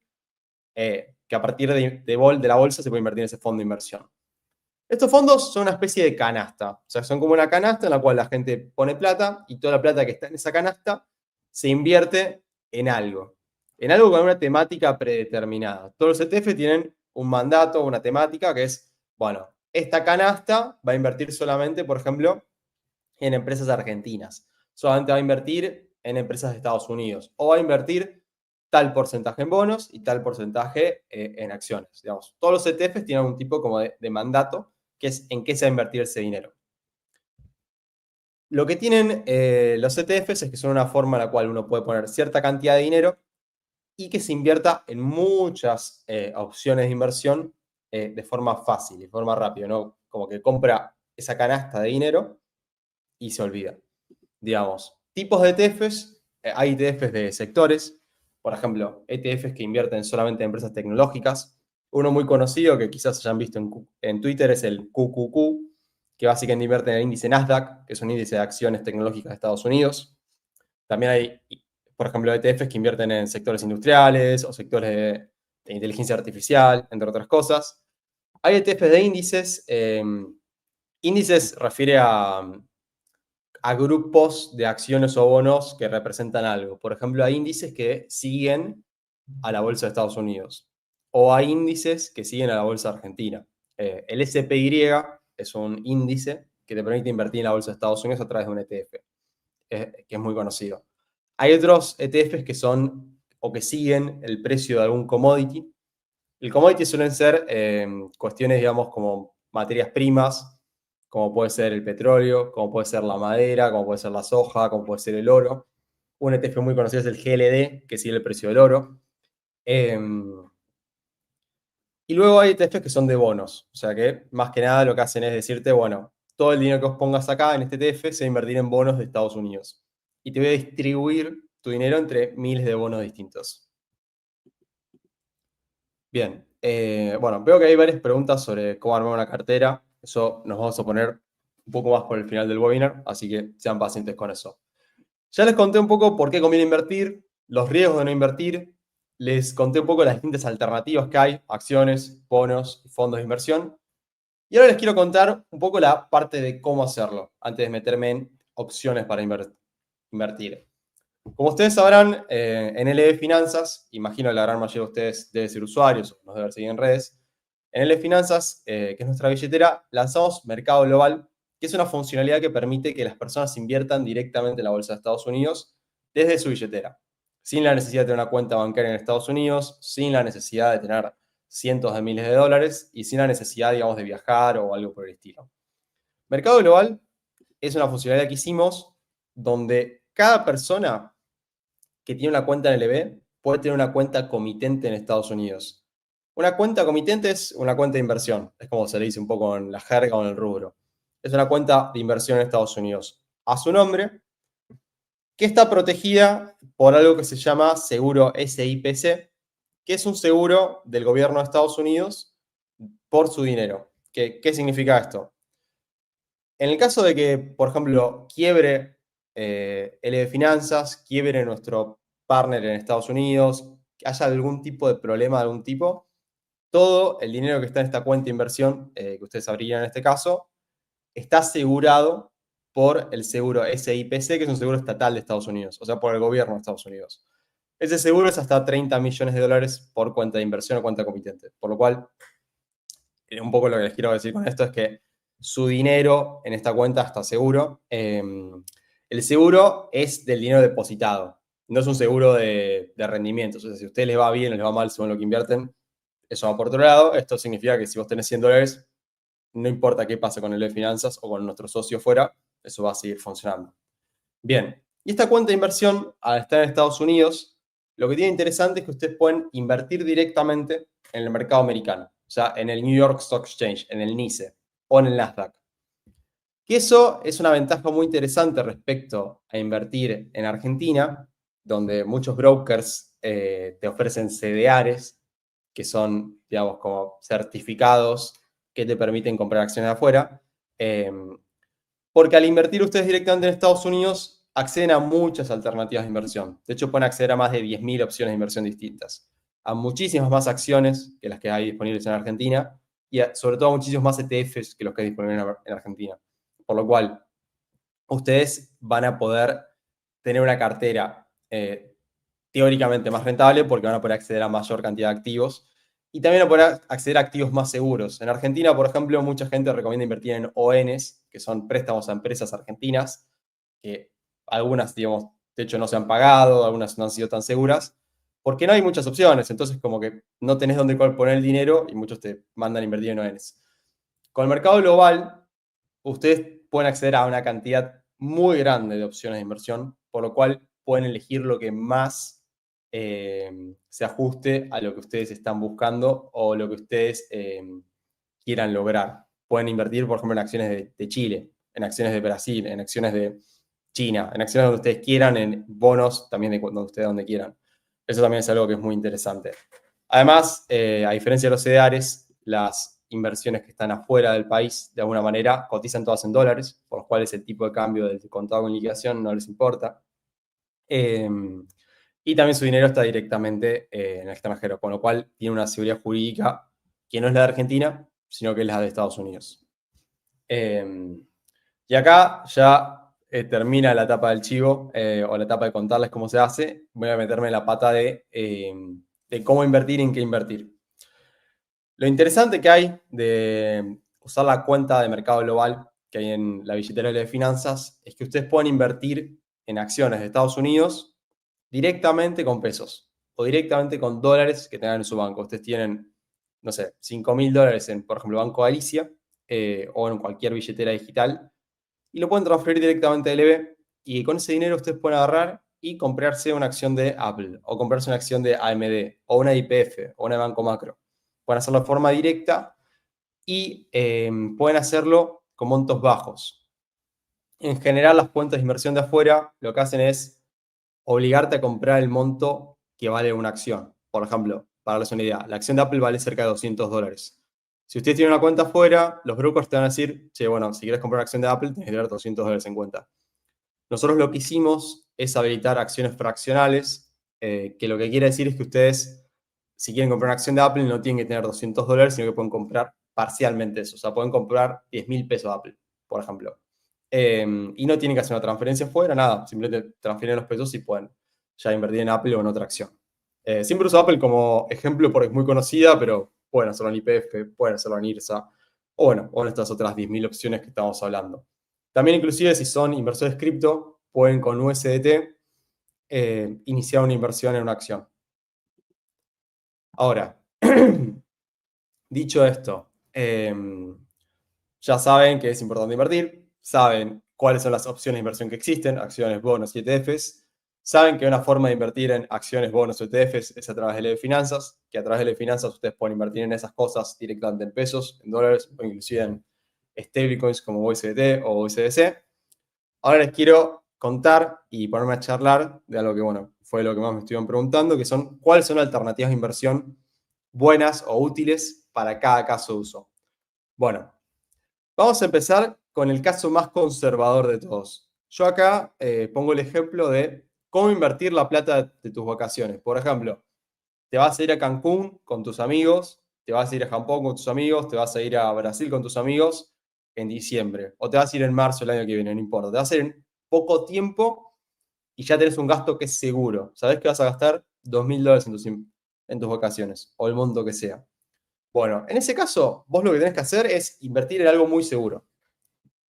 que a partir de la bolsa se puede invertir en ese fondo de inversión. Estos fondos son una especie de canasta, o sea, son como una canasta en la cual la gente pone plata y toda la plata que está en esa canasta se invierte en algo con una temática predeterminada. Todos los ETF tienen un mandato, una temática que es, bueno, esta canasta va a invertir solamente, por ejemplo, en empresas argentinas, solamente va a invertir en empresas de Estados Unidos, o va a invertir tal porcentaje en bonos y tal porcentaje en acciones. Digamos, todos los ETFs tienen un tipo como de mandato, que es en qué se va a invertir ese dinero. Lo que tienen los ETFs es que son una forma en la cual uno puede poner cierta cantidad de dinero y que se invierta en muchas opciones de inversión de forma fácil, de forma rápida, ¿no? Como que compra esa canasta de dinero y se olvida. Digamos, tipos de ETFs, hay ETFs de sectores, por ejemplo, ETFs que invierten solamente en empresas tecnológicas. Uno muy conocido que quizás hayan visto en Twitter es el QQQ, que básicamente invierte en el índice Nasdaq, que es un índice de acciones tecnológicas de Estados Unidos. También hay, por ejemplo, ETFs que invierten en sectores industriales o sectores de inteligencia artificial, entre otras cosas. Hay ETFs de índices. Índices refiere a grupos de acciones o bonos que representan algo. Por ejemplo, hay índices que siguen a la bolsa de Estados Unidos o hay índices que siguen a la bolsa argentina. El SPY es un índice que te permite invertir en la bolsa de Estados Unidos a través de un ETF, que es muy conocido. Hay otros ETFs que son o que siguen el precio de algún commodity. El commodity suelen ser cuestiones, digamos, como materias primas, como puede ser el petróleo, como puede ser la madera, como puede ser la soja, como puede ser el oro. Un ETF muy conocido es el GLD, que sigue el precio del oro. Y luego hay ETFs que son de bonos, o sea que más que nada lo que hacen es decirte, bueno, todo el dinero que os pongas acá en este ETF se va a invertir en bonos de Estados Unidos. Y te voy a distribuir tu dinero entre miles de bonos distintos. Bien, bueno, veo que hay varias preguntas sobre cómo armar una cartera. Eso nos vamos a poner un poco más por el final del webinar, así que sean pacientes con eso. Ya les conté un poco por qué conviene invertir, los riesgos de no invertir, les conté un poco las distintas alternativas que hay, acciones, bonos, fondos de inversión. Y ahora les quiero contar un poco la parte de cómo hacerlo, antes de meterme en opciones para invertir. Como ustedes sabrán, en LB Finanzas, imagino que la gran mayoría de ustedes deben ser usuarios o nos deben seguir en redes, en LB Finanzas, que es nuestra billetera, lanzamos Mercado Global, que es una funcionalidad que permite que las personas inviertan directamente en la bolsa de Estados Unidos desde su billetera, sin la necesidad de tener una cuenta bancaria en Estados Unidos, sin la necesidad de tener cientos de miles de dólares y sin la necesidad, digamos, de viajar o algo por el estilo. Mercado Global es una funcionalidad que hicimos donde cada persona que tiene una cuenta en LB puede tener una cuenta comitente en Estados Unidos. Una cuenta comitente es una cuenta de inversión, es como se le dice un poco en la jerga o en el rubro. Es una cuenta de inversión en Estados Unidos a su nombre, que está protegida por algo que se llama seguro SIPC, que es un seguro del gobierno de Estados Unidos por su dinero. ¿Qué significa esto? En el caso de que, por ejemplo, quiebre LB Finanzas, quiebre nuestro partner en Estados Unidos, que haya algún tipo de problema de algún tipo, todo el dinero que está en esta cuenta de inversión, que ustedes abrirían en este caso, está asegurado por el seguro SIPC, que es un seguro estatal de Estados Unidos, o sea, por el gobierno de Estados Unidos. Ese seguro es hasta 30 millones de dólares por cuenta de inversión o cuenta comitente, por lo cual, un poco lo que les quiero decir con esto es que su dinero en esta cuenta está seguro. El seguro es del dinero depositado, no es un seguro de rendimientos. O sea, si a ustedes les va bien o les va mal según lo que invierten, eso va por otro lado. Esto significa que si vos tenés 100 dólares, no importa qué pase con el de finanzas o con nuestro socio fuera, eso va a seguir funcionando. Bien, y esta cuenta de inversión, al estar en Estados Unidos, lo que tiene interesante es que ustedes pueden invertir directamente en el mercado americano. o sea, en el New York Stock Exchange, en el NYSE o en el Nasdaq. Y eso es una ventaja muy interesante respecto a invertir en Argentina, donde muchos brokers te ofrecen CDRs, que son, digamos, como certificados que te permiten comprar acciones de afuera. Porque al invertir ustedes directamente en Estados Unidos, acceden a muchas alternativas de inversión. De hecho, pueden acceder a más de 10.000 opciones de inversión distintas, a muchísimas más acciones que las que hay disponibles en Argentina y sobre todo a muchísimos más ETFs que los que hay disponibles en Argentina. Por lo cual, ustedes van a poder tener una cartera teóricamente más rentable porque van a poder acceder a mayor cantidad de activos y también van a poder acceder a activos más seguros. En Argentina, por ejemplo, mucha gente recomienda invertir en ONs, que son préstamos a empresas argentinas, que algunas, digamos, de hecho no se han pagado, algunas no han sido tan seguras, porque no hay muchas opciones. Entonces, como que no tenés dónde poner el dinero y muchos te mandan a invertir en ONs. Con el mercado global, ustedes pueden acceder a una cantidad muy grande de opciones de inversión, por lo cual pueden elegir lo que más se ajuste a lo que ustedes están buscando o lo que ustedes quieran lograr. Pueden invertir, por ejemplo, en acciones de Chile, en acciones de Brasil, en acciones de China, en acciones donde ustedes quieran, en bonos también de donde ustedes donde quieran. Eso también es algo que es muy interesante. Además, a diferencia de los CDRs, las inversiones que están afuera del país, de alguna manera, cotizan todas en dólares, por los cuales el tipo de cambio del contado con liquidación no les importa. Y también su dinero está directamente en el extranjero, con lo cual tiene una seguridad jurídica que no es la de Argentina, sino que es la de Estados Unidos. Y acá ya termina la etapa del chivo, o la etapa de contarles cómo se hace. Voy a meterme en la pata de cómo invertir y en qué invertir. Lo interesante que hay de usar la cuenta de mercado global que hay en la billetera de finanzas es que ustedes pueden invertir en acciones de Estados Unidos directamente con pesos o directamente con dólares que tengan en su banco. Ustedes tienen, no sé, $5.000 en, por ejemplo, Banco Galicia o en cualquier billetera digital y lo pueden transferir directamente a LB y con ese dinero ustedes pueden agarrar y comprarse una acción de Apple o comprarse una acción de AMD o una de YPF o una de Banco Macro. Pueden hacerlo de forma directa y pueden hacerlo con montos bajos. En general, las cuentas de inversión de afuera lo que hacen es obligarte a comprar el monto que vale una acción. Por ejemplo, para darles una idea, la acción de Apple vale cerca de $200. Si ustedes tienen una cuenta afuera, los brokers te van a decir, che, bueno, si quieres comprar una acción de Apple, tienes que tener $200 en cuenta. Nosotros lo que hicimos es habilitar acciones fraccionales, que lo que quiere decir es que ustedes, si quieren comprar una acción de Apple, no tienen que tener $200, sino que pueden comprar parcialmente eso. O sea, pueden comprar 10.000 pesos de Apple, por ejemplo. Y no tienen que hacer una transferencia fuera, nada. Simplemente transfieren los pesos y pueden ya invertir en Apple o en otra acción. Siempre uso Apple como ejemplo porque es muy conocida, pero pueden hacerlo en YPF, pueden hacerlo en IRSA, o en estas otras 10.000 opciones que estamos hablando. También inclusive si son inversores cripto, pueden con USDT iniciar una inversión en una acción. Ahora, dicho esto, ya saben que es importante invertir, saben cuáles son las opciones de inversión que existen, acciones, bonos y ETFs, saben que una forma de invertir en acciones, bonos o ETFs es a través de Finanzas, que a través de Finanzas ustedes pueden invertir en esas cosas directamente en pesos, en dólares o inclusive en stablecoins como USDT o USDC. Ahora les quiero contar y ponerme a charlar de algo que, bueno, fue lo que más me estuvieron preguntando, que son cuáles son alternativas de inversión buenas o útiles para cada caso de uso. Bueno, vamos a empezar con el caso más conservador de todos. Yo acá pongo el ejemplo de cómo invertir la plata de tus vacaciones. Por ejemplo, te vas a ir a Cancún con tus amigos, te vas a ir a Japón con tus amigos, te vas a ir a Brasil con tus amigos en diciembre, o te vas a ir en marzo el año que viene, no importa. Te vas a ir en poco tiempo y ya tenés un gasto que es seguro. Sabés que vas a gastar $2.000 en tus vacaciones, o el monto que sea. Bueno, en ese caso, vos lo que tenés que hacer es invertir en algo muy seguro.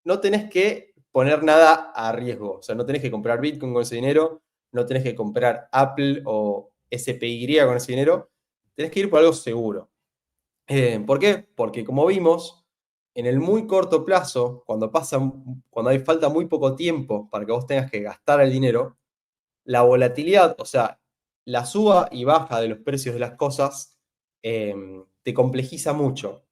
No tenés que poner nada a riesgo. O sea, no tenés que comprar Bitcoin con ese dinero, no tenés que comprar Apple o SPY con ese dinero. Tenés que ir por algo seguro. ¿Por qué? Porque como vimos, en el muy corto plazo, cuando hay falta muy poco tiempo para que vos tengas que gastar el dinero, la volatilidad, o sea, la suba y baja de los precios de las cosas, te complejiza mucho,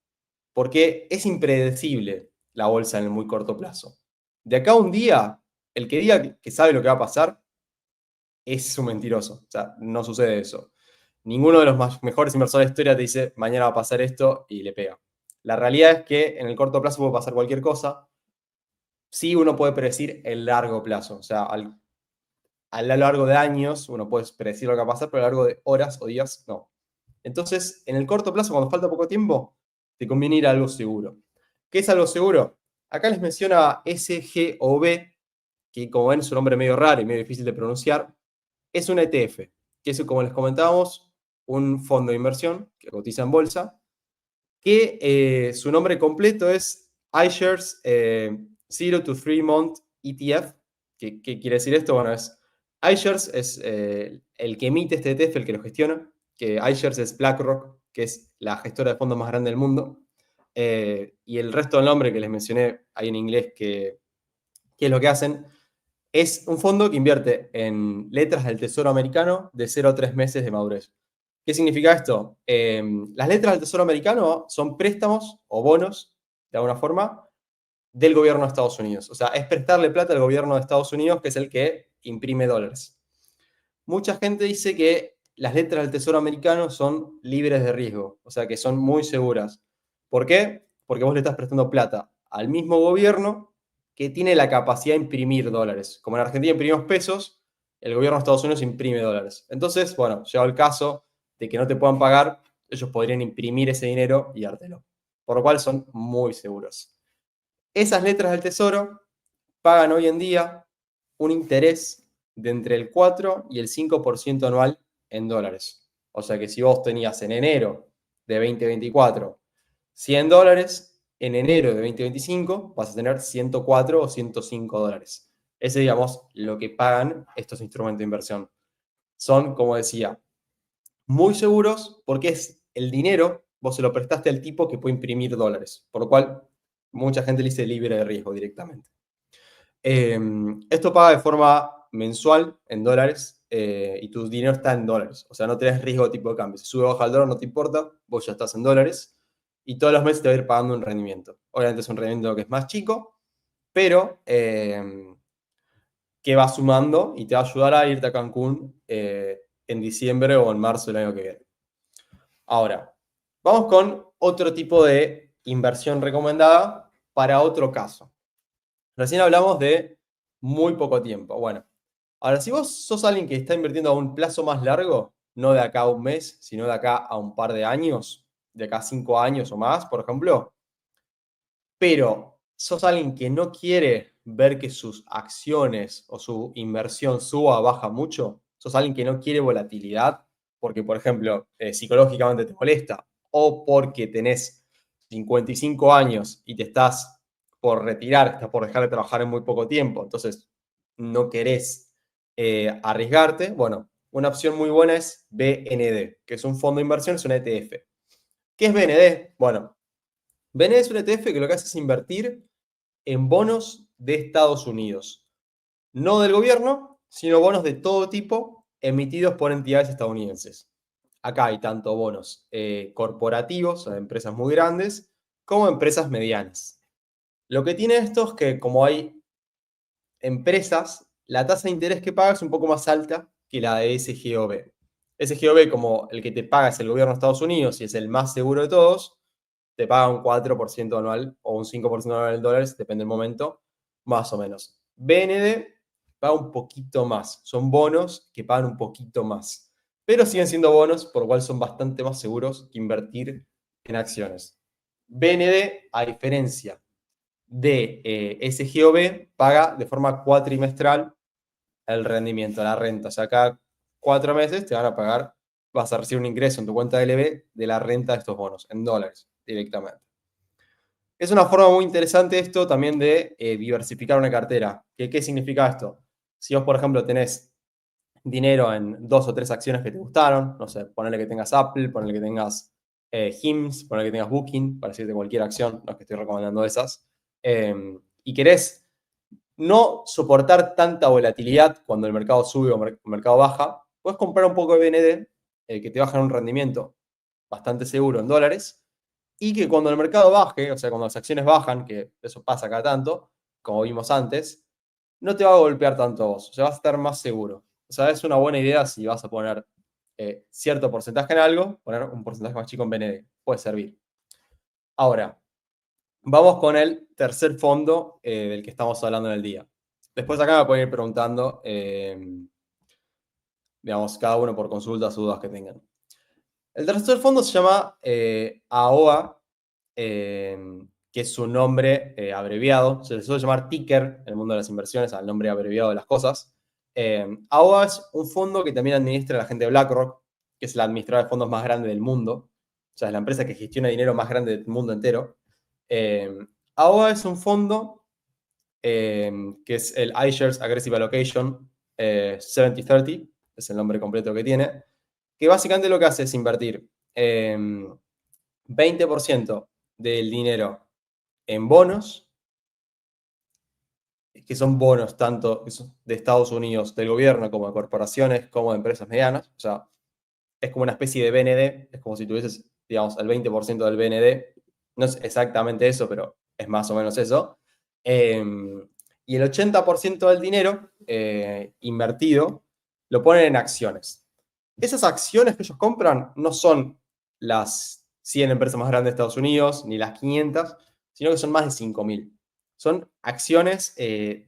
porque es impredecible la bolsa en el muy corto plazo. De acá a un día, el que diga que sabe lo que va a pasar es un mentiroso. O sea, no sucede eso. Ninguno de los mejores inversores de la historia te dice, mañana va a pasar esto y le pega. La realidad es que en el corto plazo puede pasar cualquier cosa. Sí, uno puede predecir el largo plazo. O sea, a lo largo de años uno puede predecir lo que va a pasar, pero a lo largo de horas o días no. Entonces, en el corto plazo, cuando falta poco tiempo, te conviene ir a algo seguro. ¿Qué es algo seguro? Acá les menciona SGOB, que como ven es un nombre medio raro y medio difícil de pronunciar. Es un ETF, que es, como les comentábamos, un fondo de inversión que cotiza en bolsa, que su nombre completo es iShares 0 to 3 Month ETF. ¿Qué quiere decir esto? Bueno, iShares es el que emite este ETF, el que lo gestiona, que iShares es BlackRock, que es la gestora de fondos más grande del mundo, y el resto del nombre que les mencioné ahí en inglés, que es lo que hacen, es un fondo que invierte en letras del Tesoro americano de 0 a 3 meses de madurez. ¿Qué significa esto? Las letras del Tesoro americano son préstamos o bonos, de alguna forma, del gobierno de Estados Unidos. O sea, es prestarle plata al gobierno de Estados Unidos, que es el que imprime dólares. Mucha gente dice que las letras del Tesoro americano son libres de riesgo, o sea, que son muy seguras. ¿Por qué? Porque vos le estás prestando plata al mismo gobierno que tiene la capacidad de imprimir dólares. Como en Argentina imprimimos pesos, el gobierno de Estados Unidos imprime dólares. Entonces, bueno, llegado el caso de que no te puedan pagar, ellos podrían imprimir ese dinero y dártelo. Por lo cual son muy seguros. Esas letras del Tesoro pagan hoy en día un interés de entre el 4 y el 5% anual en dólares. O sea que si vos tenías en enero de 2024 100 dólares, en enero de 2025 vas a tener 104 o 105 dólares. Ese, digamos, lo que pagan estos instrumentos de inversión. Son, como decía, muy seguros porque es el dinero, vos se lo prestaste al tipo que puede imprimir dólares, por lo cual mucha gente le dice libre de riesgo directamente. Esto paga de forma mensual en dólares y tu dinero está en dólares. O sea, no tenés riesgo de tipo de cambio. Si sube o baja el dólar, no te importa, vos ya estás en dólares y todos los meses te va a ir pagando un rendimiento. Obviamente es un rendimiento que es más chico, pero que va sumando y te va a ayudar a irte a Cancún en diciembre o en marzo del año que viene. Ahora, vamos con otro tipo de inversión recomendada para otro caso. Recién hablamos de muy poco tiempo. Bueno, ahora si vos sos alguien que está invirtiendo a un plazo más largo, no de acá a un mes, sino de acá a un par de años, de acá a 5 años o más, por ejemplo, pero sos alguien que no quiere ver que sus acciones o su inversión suba o baja mucho, sos alguien que no quiere volatilidad, porque, por ejemplo, psicológicamente te molesta, o porque tenés 55 años y te estás por retirar, estás por dejar de trabajar en muy poco tiempo, entonces no querés arriesgarte, bueno, una opción muy buena es BND, que es un fondo de inversión, es un ETF. ¿Qué es BND? Bueno, BND es un ETF que lo que hace es invertir en bonos de Estados Unidos. No del gobierno, sino bonos de todo tipo emitidos por entidades estadounidenses. Acá hay tanto bonos corporativos, o de empresas muy grandes, como empresas medianas. Lo que tiene esto es que como hay empresas, la tasa de interés que paga es un poco más alta que la de SGOB. SGOB, como el que te paga es el gobierno de Estados Unidos y es el más seguro de todos, te paga un 4% anual o un 5% anual en dólares, depende del momento, más o menos. BND paga un poquito más, son bonos que pagan un poquito más, pero siguen siendo bonos, por lo cual son bastante más seguros que invertir en acciones. BND, a diferencia de SGOB, paga de forma cuatrimestral el rendimiento, la renta. O sea, cada 4 meses te van a pagar, vas a recibir un ingreso en tu cuenta de LB de la renta de estos bonos, en dólares, directamente. Es una forma muy interesante esto también de diversificar una cartera. ¿Qué significa esto? Si vos, por ejemplo, tenés dinero en 2 o 3 acciones que te gustaron, no sé, ponerle que tengas Apple, ponerle que tengas HIMSS, ponerle que tengas Booking, para decirte cualquier acción, no es que estoy recomendando esas, y querés no soportar tanta volatilidad cuando el mercado sube o el mercado baja, puedes comprar un poco de BND que te bajan un rendimiento bastante seguro en dólares, y que cuando el mercado baje, o sea, cuando las acciones bajan, que eso pasa cada tanto, como vimos antes, no te va a golpear tanto a vos, o sea, vas a estar más seguro. O sea, es una buena idea si vas a poner cierto porcentaje en algo, poner un porcentaje más chico en BND, puede servir. Ahora, vamos con el tercer fondo del que estamos hablando en el día. Después acá me pueden ir preguntando, digamos, cada uno por consultas o dudas que tengan. El tercer fondo se llama AOA, que es su nombre abreviado. Se le suele llamar ticker en el mundo de las inversiones, al nombre abreviado de las cosas. AOA es un fondo que también administra la gente de BlackRock, que es la administradora de fondos más grande del mundo. O sea, es la empresa que gestiona dinero más grande del mundo entero. AOA es un fondo que es el iShares Aggressive Allocation 7030, es el nombre completo que tiene, que básicamente lo que hace es invertir 20% del dinero en bonos, que son bonos tanto de Estados Unidos, del gobierno, como de corporaciones, como de empresas medianas. O sea, es como una especie de BND, es como si tuvieses, digamos, el 20% del BND. No es exactamente eso, pero es más o menos eso. Y el 80% del dinero invertido lo ponen en acciones. Esas acciones que ellos compran no son las 100 empresas más grandes de Estados Unidos, ni las 500, sino que son más de 5.000. Son acciones de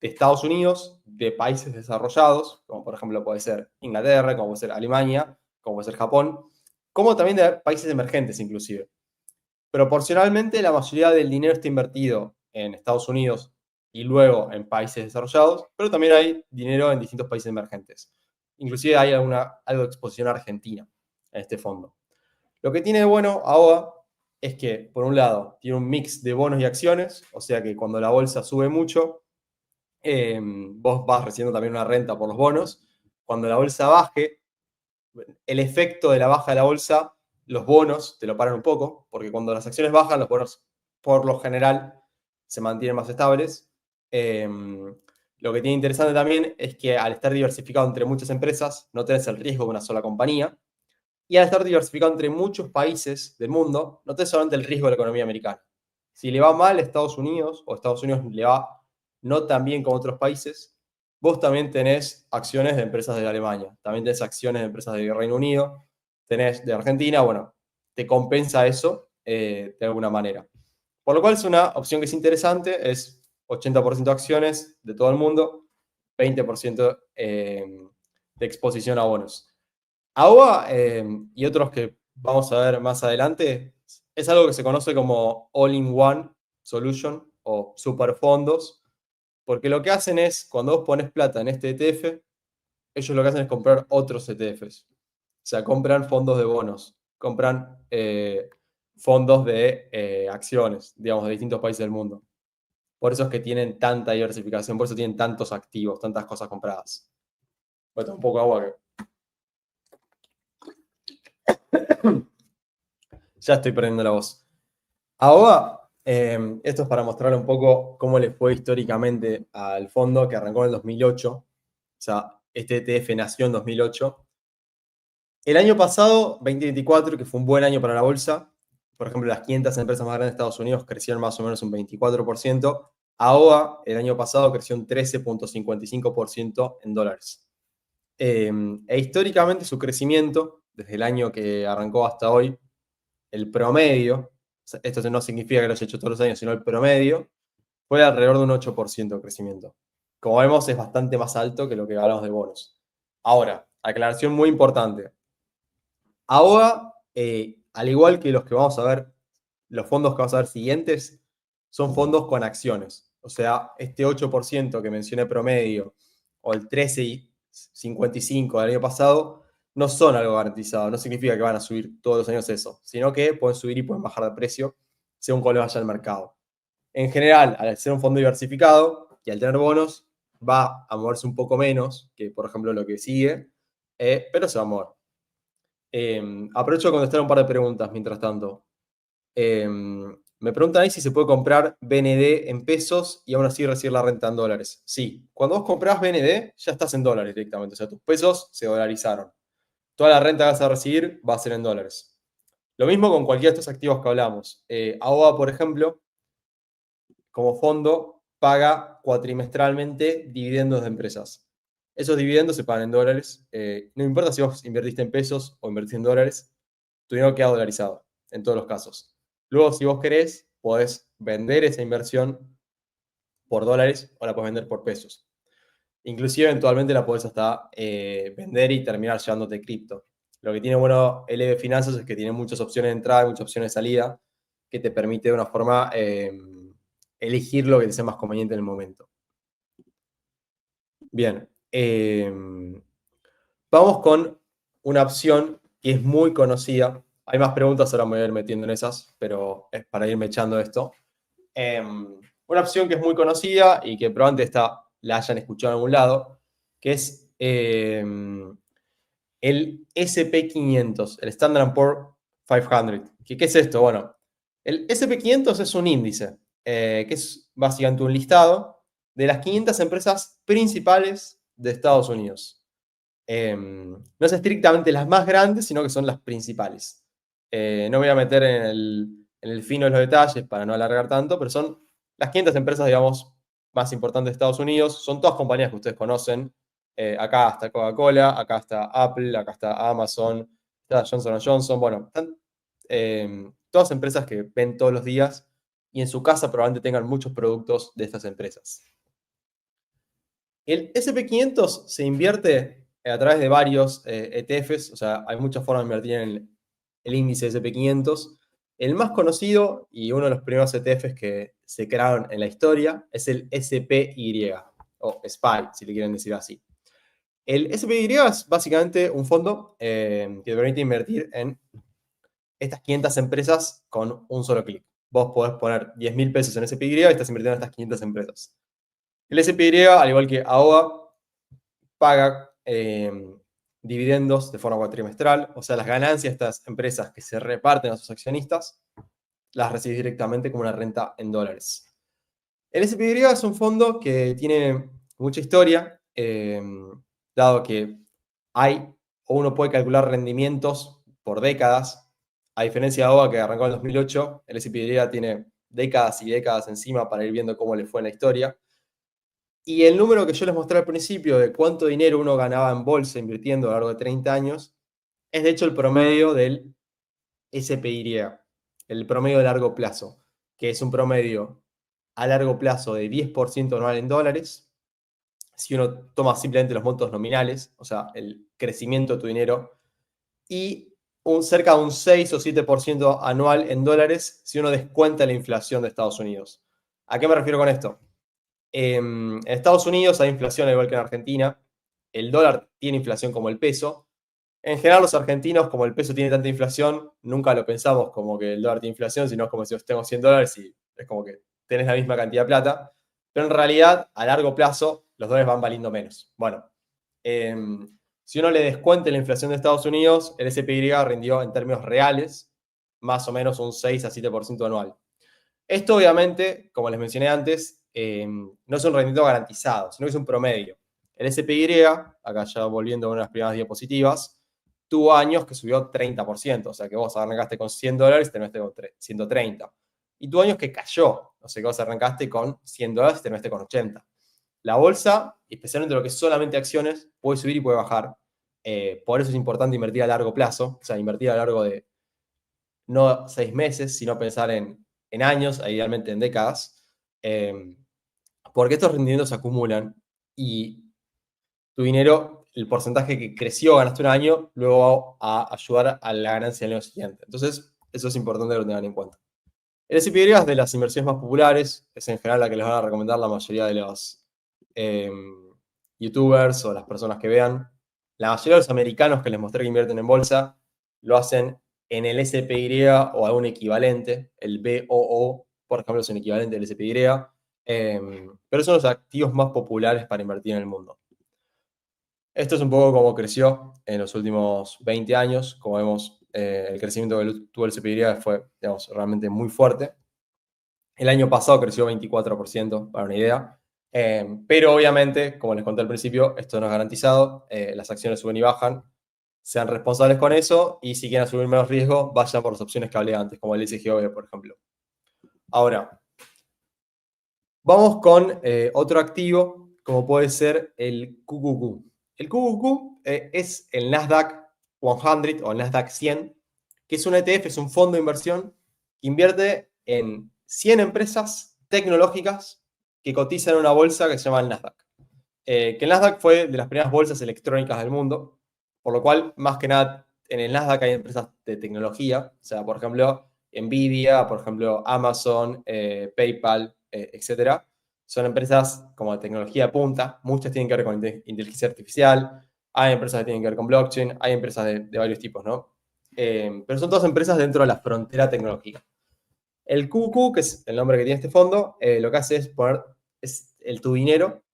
Estados Unidos, de países desarrollados, como por ejemplo puede ser Inglaterra, como puede ser Alemania, como puede ser Japón, como también de países emergentes inclusive. Proporcionalmente, la mayoría del dinero está invertido en Estados Unidos y luego en países desarrollados, pero también hay dinero en distintos países emergentes. Inclusive hay algo de exposición a Argentina en este fondo. Lo que tiene de bueno AOA es que, por un lado, tiene un mix de bonos y acciones, o sea que cuando la bolsa sube mucho, vos vas recibiendo también una renta por los bonos. Cuando la bolsa baje, el efecto de la baja de la bolsa, los bonos te lo paran un poco, porque cuando las acciones bajan, los bonos por lo general se mantienen más estables. Lo que tiene interesante también es que al estar diversificado entre muchas empresas, no tenés el riesgo de una sola compañía. Y al estar diversificado entre muchos países del mundo, no tenés solamente el riesgo de la economía americana. Si le va mal a Estados Unidos, o Estados Unidos le va no tan bien como otros países, vos también tenés acciones de empresas de Alemania, también tenés acciones de empresas de Reino Unido, tenés de Argentina, bueno, te compensa eso de alguna manera. Por lo cual es una opción que es interesante, es 80% acciones de todo el mundo, 20% de exposición a bonos. AOA y otros que vamos a ver más adelante es algo que se conoce como All-in-One Solution o superfondos, porque lo que hacen es, cuando vos pones plata en este ETF, ellos lo que hacen es comprar otros ETFs. O sea, compran fondos de bonos, compran fondos de acciones, digamos, de distintos países del mundo. Por eso es que tienen tanta diversificación, por eso tienen tantos activos, tantas cosas compradas. Bueno, un poco de agua que ya estoy perdiendo la voz. Ahora, esto es para mostrarle un poco cómo le fue históricamente al fondo que arrancó en el 2008. O sea, este ETF nació en 2008. El año pasado, 2024, que fue un buen año para la bolsa, por ejemplo, las 500 empresas más grandes de Estados Unidos crecieron más o menos un 24%. AOA, el año pasado, creció un 13,55% en dólares. Históricamente su crecimiento, desde el año que arrancó hasta hoy, el promedio, esto no significa que lo haya hecho todos los años, sino el promedio, fue alrededor de un 8% de crecimiento. Como vemos, es bastante más alto que lo que hablamos de bonos. Ahora, aclaración muy importante. Ahora, al igual que los que vamos a ver, los fondos que vamos a ver siguientes, son fondos con acciones. O sea, este 8% que mencioné promedio, o el 13,55 del año pasado, no son algo garantizado. No significa que van a subir todos los años eso, sino que pueden subir y pueden bajar de precio según cuál vaya el mercado. En general, al ser un fondo diversificado y al tener bonos, va a moverse un poco menos que, por ejemplo, lo que sigue, pero se va a mover. Aprovecho a contestar un par de preguntas mientras tanto. Me preguntan ahí si se puede comprar BND en pesos y aún así recibir la renta en dólares. Sí, cuando vos comprás BND ya estás en dólares directamente, o sea, tus pesos se dolarizaron. toda la renta que vas a recibir va a ser en dólares. Lo mismo con cualquiera de estos activos que hablamos. AOA, por ejemplo, como fondo, paga cuatrimestralmente dividendos de empresas. Esos dividendos se pagan en dólares. No importa si vos invertiste en pesos o invertiste en dólares, tu dinero queda dolarizado, en todos los casos. Luego, si vos querés, podés vender esa inversión por dólares o la podés vender por pesos. Inclusive, eventualmente la podés hasta vender y terminar llevándote cripto. Lo que tiene bueno LB Finanzas es que tiene muchas opciones de entrada y muchas opciones de salida, que te permite de una forma elegir lo que te sea más conveniente en el momento. Bien, vamos con una opción que es muy conocida. Hay más preguntas, ahora me voy a ir metiendo en esas, pero es para irme echando esto. Una opción que es muy conocida y que probablemente la hayan escuchado en algún lado, que es el SP500, el Standard Poor's 500. ¿Qué es esto? Bueno, el SP500 es un índice, que es básicamente un listado de las 500 empresas principales de Estados Unidos. No es estrictamente las más grandes, sino que son las principales. No me voy a meter en el fino de los detalles para no alargar tanto, pero son las 500 empresas, digamos, más importantes de Estados Unidos. Son todas compañías que ustedes conocen. Acá está Coca-Cola, acá está Apple, acá está Amazon, está Johnson Johnson. Bueno, están todas empresas que ven todos los días y en su casa probablemente tengan muchos productos de estas empresas. El SP500 se invierte a través de varios ETFs, o sea, hay muchas formas de invertir en el índice SP500. El más conocido y uno de los primeros ETFs que se crearon en la historia es el SPY, o SPY, si le quieren decir así. El SPY es básicamente un fondo que te permite invertir en estas 500 empresas con un solo clic. Vos podés poner 10.000 pesos en SPY y estás invirtiendo en estas 500 empresas. El SPY, al igual que AOA, paga dividendos de forma cuatrimestral, o sea, las ganancias de estas empresas que se reparten a sus accionistas, las recibís directamente como una renta en dólares. El SPY es un fondo que tiene mucha historia, dado que uno puede calcular rendimientos por décadas. A diferencia de AOA, que arrancó en 2008, el SPY tiene décadas y décadas encima para ir viendo cómo le fue en la historia. Y el número que yo les mostré al principio de cuánto dinero uno ganaba en bolsa invirtiendo a lo largo de 30 años, es de hecho el promedio del SPY, el promedio de largo plazo, que es un promedio a largo plazo de 10% anual en dólares. Si uno toma simplemente los montos nominales, o sea, el crecimiento de tu dinero, y cerca de un 6 o 7% anual en dólares si uno descuenta la inflación de Estados Unidos. ¿A qué me refiero con esto? En Estados Unidos hay inflación, al igual que en Argentina. El dólar tiene inflación como el peso. En general, los argentinos, como el peso tiene tanta inflación, nunca lo pensamos como que el dólar tiene inflación, sino como si yo tengo 100 dólares y es como que tenés la misma cantidad de plata. Pero en realidad, a largo plazo, los dólares van valiendo menos. Bueno, si uno le descuenta la inflación de Estados Unidos, el SPY rindió en términos reales más o menos un 6 a 7% anual. Esto, obviamente, como les mencioné antes, no es un rendimiento garantizado, sino que es un promedio. El SPY, acá ya volviendo a una de las primeras diapositivas, tuvo años que subió 30%, o sea que vos arrancaste con 100 dólares y terminaste con 130. Y tuvo años que cayó, o sea que vos arrancaste con 100 dólares y terminaste con 80. La bolsa, especialmente lo que es solamente acciones, puede subir y puede bajar. Por eso es importante invertir a largo plazo, o sea, invertir a lo largo de no 6 meses, sino pensar en años, idealmente en décadas, porque estos rendimientos se acumulan y tu dinero, el porcentaje que creció, ganaste un año, luego va a ayudar a la ganancia del año siguiente. Entonces, eso es importante que lo tengan en cuenta. El SPY es de las inversiones más populares, es en general la que les van a recomendar la mayoría de los youtubers o las personas que vean. La mayoría de los americanos que les mostré que invierten en bolsa lo hacen en el SPY o algún equivalente. El BOO, por ejemplo, es un equivalente del SPY. Pero son los activos más populares para invertir en el mundo. Esto es un poco cómo creció en los últimos 20 años. Como vemos, el crecimiento que tuvo el SPY fue, digamos, realmente muy fuerte. El año pasado creció 24%, para una idea. Pero obviamente, como les conté al principio, esto no es garantizado. Las acciones suben y bajan. sean responsables con eso y si quieren asumir menos riesgo, vayan por las opciones que hablé antes, como el SGOV, por ejemplo. Ahora, vamos con otro activo, como puede ser el QQQ. El QQQ es el Nasdaq 100 o el Nasdaq 100, que es un ETF, es un fondo de inversión que invierte en 100 empresas tecnológicas que cotizan en una bolsa que se llama el Nasdaq. Que el Nasdaq fue de las primeras bolsas electrónicas del mundo, por lo cual, más que nada, en el Nasdaq hay empresas de tecnología, o sea, por ejemplo, Nvidia, por ejemplo, Amazon, PayPal, etcétera. Son empresas como de tecnología punta, muchas tienen que ver con inteligencia artificial, hay empresas que tienen que ver con blockchain, hay empresas de varios tipos, ¿no? Pero son todas empresas dentro de la frontera tecnológica. El QQ, que es el nombre que tiene este fondo, lo que hace es poner tu dinero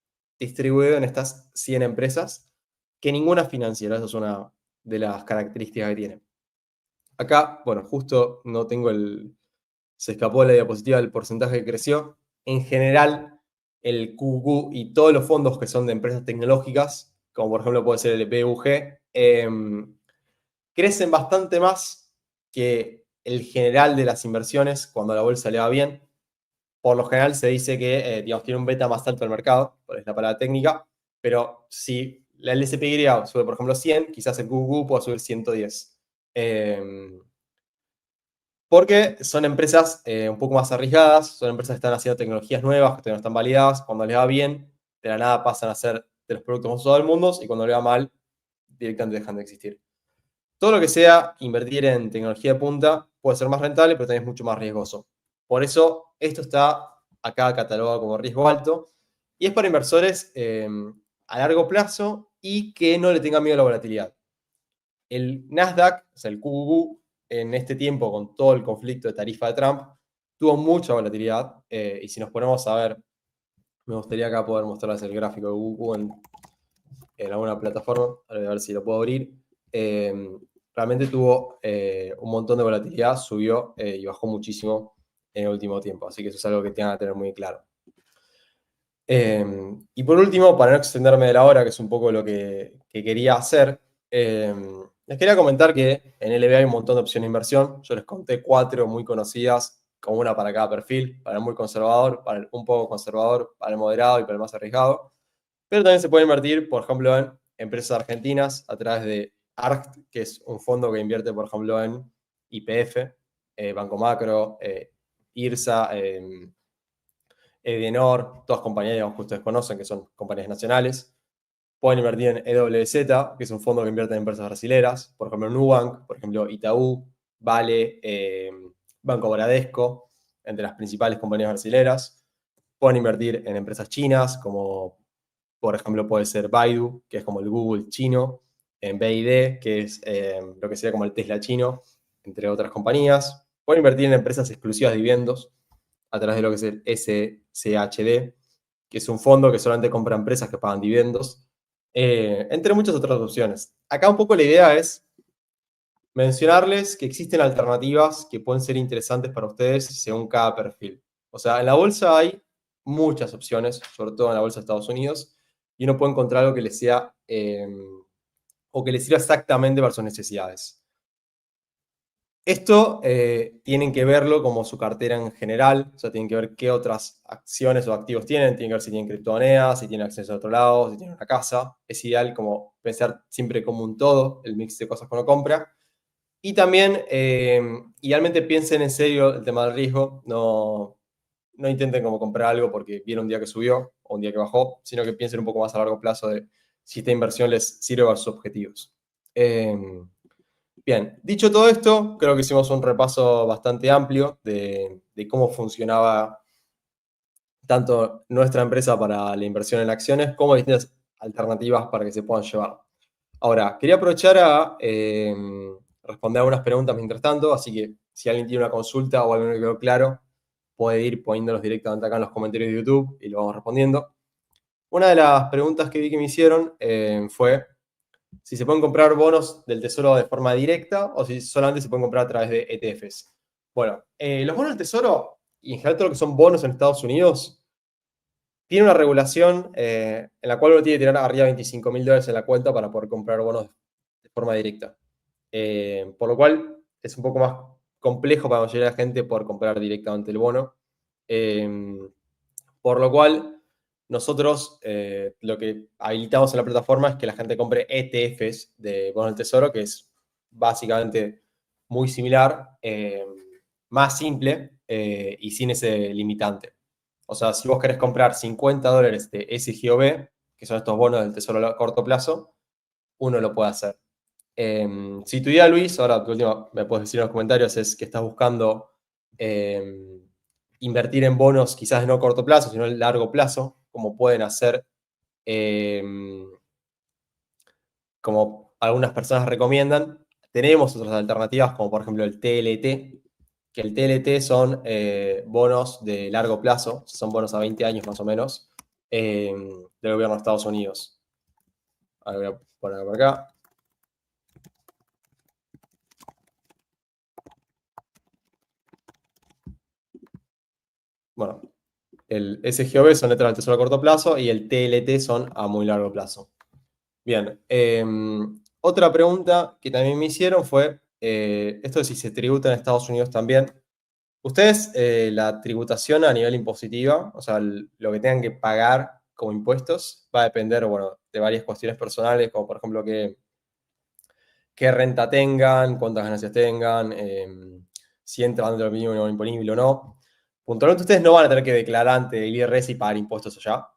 distribuido en estas 100 empresas, que ninguna es financiera, esa es una de las características que tiene. Acá, bueno, justo no tengo se escapó la diapositiva del porcentaje que creció. En general, el QQ y todos los fondos que son de empresas tecnológicas, como por ejemplo puede ser el BUG, crecen bastante más que el general de las inversiones cuando la bolsa le va bien. Por lo general se dice que digamos, tiene un beta más alto al mercado, por es la palabra técnica, pero si el SPY sube, por ejemplo, 100, quizás el QQ pueda subir 110. Porque son empresas un poco más arriesgadas, son empresas que están haciendo tecnologías nuevas, que todavía no están validadas. Cuando les va bien, de la nada pasan a ser de los productos más usados del mundo, y cuando les va mal, directamente dejan de existir. Todo lo que sea invertir en tecnología de punta puede ser más rentable, pero también es mucho más riesgoso. Por eso, esto está acá catalogado como riesgo alto y es para inversores a largo plazo y que no le tengan miedo a la volatilidad. El Nasdaq, o sea, el QQQ, en este tiempo, con todo el conflicto de tarifa de Trump, tuvo mucha volatilidad. Y si nos ponemos a ver, me gustaría acá poder mostrarles el gráfico de QQQ en alguna plataforma, a ver si lo puedo abrir. Realmente tuvo un montón de volatilidad, subió y bajó muchísimo en el último tiempo. Así que eso es algo que tengan que tener muy claro. Y por último, para no extenderme de la hora, que es un poco lo que quería hacer, les quería comentar que en LBA hay un montón de opciones de inversión. Yo les conté 4 muy conocidas, como una para cada perfil, para el muy conservador, para el un poco conservador, para el moderado y para el más arriesgado. Pero también se puede invertir, por ejemplo, en empresas argentinas a través de ARCT, que es un fondo que invierte, por ejemplo, en YPF, Banco Macro, IRSA, Edenor, todas compañías digamos, que ustedes conocen, que son compañías nacionales. Pueden invertir en EWZ, que es un fondo que invierte en empresas brasileras, por ejemplo, Nubank, por ejemplo, Itaú, Vale, Banco Bradesco, entre las principales compañías brasileras. Pueden invertir en empresas chinas, como por ejemplo puede ser Baidu, que es como el Google chino, en BYD, que es lo que sería como el Tesla chino, entre otras compañías. Pueden invertir en empresas exclusivas de dividendos a través de lo que es el SCHD, que es un fondo que solamente compra empresas que pagan dividendos, entre muchas otras opciones. Acá un poco la idea es mencionarles que existen alternativas que pueden ser interesantes para ustedes según cada perfil. O sea, en la bolsa hay muchas opciones, sobre todo en la bolsa de Estados Unidos, y uno puede encontrar algo que les sea o que les sirva exactamente para sus necesidades. Esto tienen que verlo como su cartera en general, o sea, tienen que ver qué otras acciones o activos tienen que ver si tienen criptomonedas, si tienen acceso a otro lado, si tienen una casa. Es ideal como pensar siempre como un todo, el mix de cosas que uno compra. Y también, idealmente piensen en serio el tema del riesgo, no intenten como comprar algo porque viene un día que subió o un día que bajó, sino que piensen un poco más a largo plazo de si esta inversión les sirve a sus objetivos. Bien, dicho todo esto, creo que hicimos un repaso bastante amplio de cómo funcionaba tanto nuestra empresa para la inversión en acciones como distintas alternativas para que se puedan llevar. Ahora, quería aprovechar a responder algunas preguntas mientras tanto, así que si alguien tiene una consulta o algo no le quedó claro, puede ir poniéndolos directamente acá en los comentarios de YouTube y lo vamos respondiendo. Una de las preguntas que vi que me hicieron fue si se pueden comprar bonos del Tesoro de forma directa o si solamente se pueden comprar a través de ETFs. Bueno, los bonos del Tesoro, y en general todo lo que son bonos en Estados Unidos, tiene una regulación en la cual uno tiene que tirar arriba $25.000 en la cuenta para poder comprar bonos de forma directa. Por lo cual es un poco más complejo para la mayoría de la gente poder comprar directamente el bono. Por lo cual, nosotros lo que habilitamos en la plataforma es que la gente compre ETFs de bonos del tesoro, que es básicamente muy similar, más simple y sin ese limitante. O sea, si vos querés comprar $50 de SGOB, que son estos bonos del tesoro a corto plazo, uno lo puede hacer. Si tu idea, Luis, ahora tu última, me puedes decir en los comentarios, es que estás buscando invertir en bonos quizás no a corto plazo, sino a largo plazo, como pueden hacer, como algunas personas recomiendan. Tenemos otras alternativas, como por ejemplo el TLT, que el TLT son bonos de largo plazo, son bonos a 20 años más o menos, del gobierno de Estados Unidos. Ahora voy a poner por acá. Bueno, el SGOB son letras del tesoro a corto plazo y el TLT son a muy largo plazo. Bien, otra pregunta que también me hicieron fue esto de si se tributa en Estados Unidos también. Ustedes, la tributación a nivel impositiva, o sea, lo que tengan que pagar como impuestos, va a depender, bueno, de varias cuestiones personales, como por ejemplo qué renta tengan, cuántas ganancias tengan, si entran dentro del mínimo imponible o no. Puntualmente ustedes no van a tener que declarar ante el IRS y pagar impuestos allá.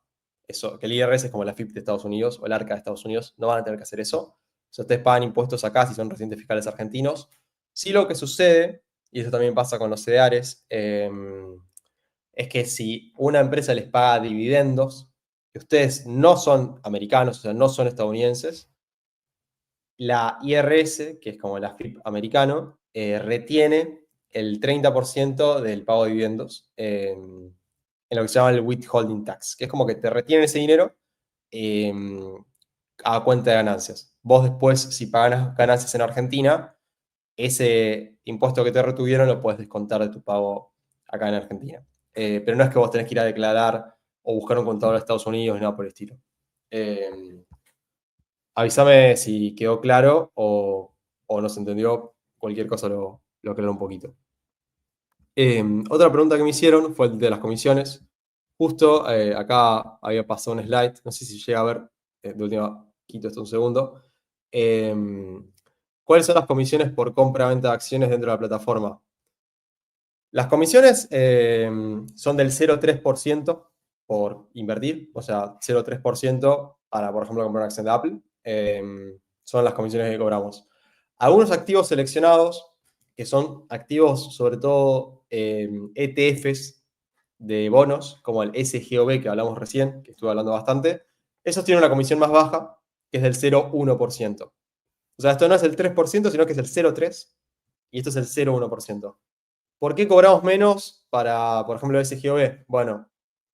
Eso, que el IRS es como la FIP de Estados Unidos o el ARCA de Estados Unidos, no van a tener que hacer eso. O sea, ustedes pagan impuestos acá si son residentes fiscales argentinos. Sí, lo que sucede, y eso también pasa con los CDRs, es que si una empresa les paga dividendos, que ustedes no son americanos, o sea, no son estadounidenses, la IRS, que es como la FIP americano, retiene el 30% del pago de dividendos en lo que se llama el withholding tax, que es como que te retienen ese dinero eh, a cuenta de ganancias. Vos después, si pagas ganancias en Argentina, ese impuesto que te retuvieron lo puedes descontar de tu pago acá en Argentina. Pero no es que vos tenés que ir a declarar o buscar un contador de Estados Unidos ni nada por el estilo. Avísame si quedó claro o no se entendió. Cualquier cosa lo aclaro un poquito. Otra pregunta que me hicieron fue el de las comisiones. Justo acá había pasado un slide, no sé si llega a ver, de última, quito esto un segundo. ¿Cuáles son las comisiones por compra-venta de acciones dentro de la plataforma? Las comisiones son del 0,3% por invertir, o sea, 0,3% para, por ejemplo, comprar una acción de Apple. Son las comisiones que cobramos. Algunos activos seleccionados, que son activos sobre todo ETFs de bonos, como el SGOB que hablamos recién, que estuve hablando bastante, esos tienen una comisión más baja, que es del 0,1%. O sea, esto no es el 3%, sino que es el 0,3%, y esto es el 0,1%. ¿Por qué cobramos menos para, por ejemplo, el SGOB? Bueno,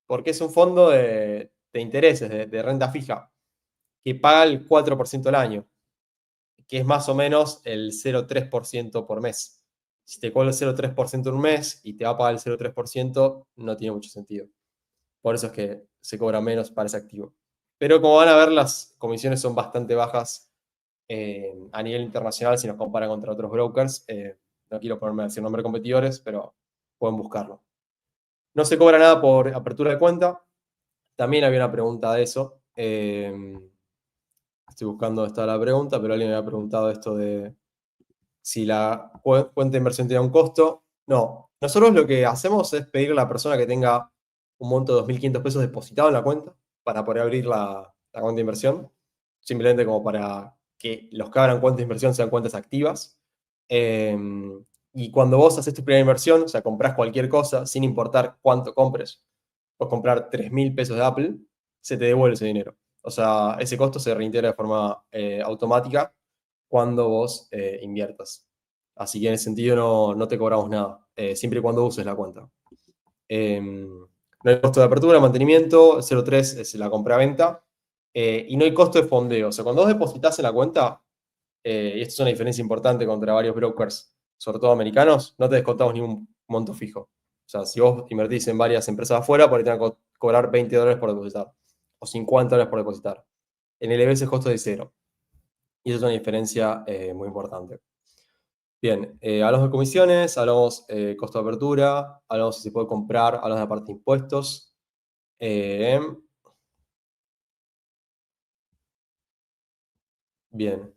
porque es un fondo de intereses, de renta fija, que paga el 4% al año, que es más o menos el 0,3% por mes. Si te cobra el 0,3% en un mes y te va a pagar el 0,3%, no tiene mucho sentido. Por eso es que se cobra menos para ese activo. Pero como van a ver, las comisiones son bastante bajas a nivel internacional si nos comparan contra otros brokers. No quiero ponerme a decir nombre de competidores, pero pueden buscarlo. No se cobra nada por apertura de cuenta. También había una pregunta de eso. Estoy buscando dónde está la pregunta, pero alguien me había preguntado esto de si la cuenta de inversión tiene un costo. No, nosotros lo que hacemos es pedirle a la persona que tenga un monto de 2.500 pesos depositado en la cuenta para poder abrir la cuenta de inversión, simplemente como para que los que abran cuentas de inversión sean cuentas activas. Y cuando vos haces tu primera inversión, o sea, comprás cualquier cosa, sin importar cuánto compres, vos comprar 3.000 pesos de Apple, se te devuelve ese dinero. O sea, ese costo se reintegra de forma automática cuando vos inviertas. Así que en ese sentido no te cobramos nada, siempre y cuando uses la cuenta. No hay costo de apertura, mantenimiento, 0,3 es la compra-venta, y no hay costo de fondeo. O sea, cuando vos depositas en la cuenta, y esto es una diferencia importante contra varios brokers, sobre todo americanos, no te descontamos ningún monto fijo. O sea, si vos invertís en varias empresas afuera, por ahí te van a cobrar $20 por depositar, o $50 por depositar. En el EBS es costo de cero. Y eso es una diferencia muy importante. Bien, hablamos de comisiones, hablamos costo de apertura, hablamos si se puede comprar, hablamos de la parte de impuestos. Bien.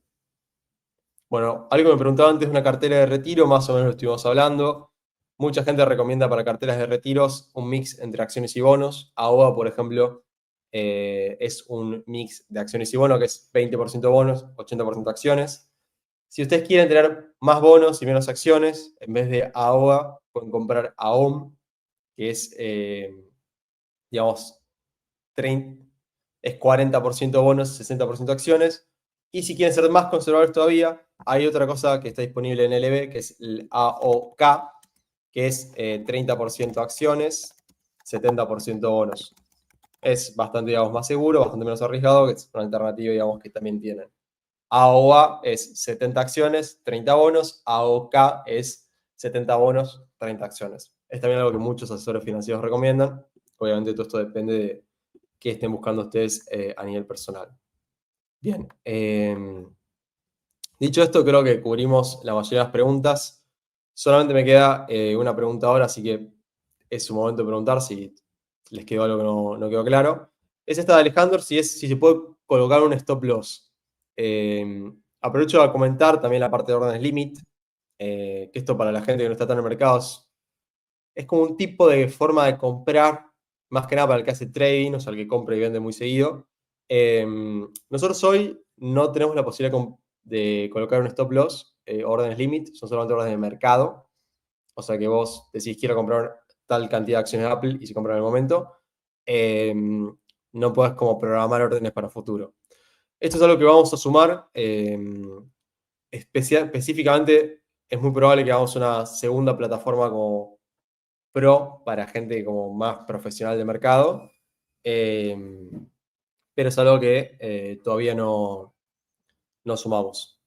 Bueno, algo que me preguntaba antes de una cartera de retiro, más o menos lo estuvimos hablando. Mucha gente recomienda para carteras de retiros un mix entre acciones y bonos. AOA, por ejemplo, es un mix de acciones y bonos que es 20% bonos, 80% acciones. Si ustedes quieren tener más bonos y menos acciones, en vez de AOA, pueden comprar AOM, que es, digamos, 30, es 40% bonos, 60% acciones. Y si quieren ser más conservadores todavía, hay otra cosa que está disponible en LB, que es el AOK, que es 30% acciones, 70% bonos. Es bastante, digamos, más seguro, bastante menos arriesgado, que es una alternativa, digamos, que también tienen. AOA es 70 acciones, 30 bonos. AOK es 70 bonos, 30 acciones. Es también algo que muchos asesores financieros recomiendan. Obviamente todo esto depende de qué estén buscando ustedes a nivel personal. Bien. Dicho esto, creo que cubrimos la mayoría de las preguntas. Solamente me queda una pregunta ahora, así que es su momento de preguntar si les quedó algo que no quedó claro. Es esta de Alejandro, si se puede colocar un stop loss. Aprovecho a comentar también la parte de órdenes limit, que esto para la gente que no está tan en el mercado es como un tipo de forma de comprar, más que nada para el que hace trading, o sea, el que compra y vende muy seguido. Nosotros hoy no tenemos la posibilidad de colocar un stop loss, órdenes limit, son solamente órdenes de mercado. O sea que vos decís quiero comprar tal cantidad de acciones de Apple y se compra en el momento. No podés como programar órdenes para futuro. Esto es algo que vamos a sumar. Específicamente es muy probable que hagamos una segunda plataforma como Pro para gente como más profesional de mercado. Pero es algo que todavía no sumamos.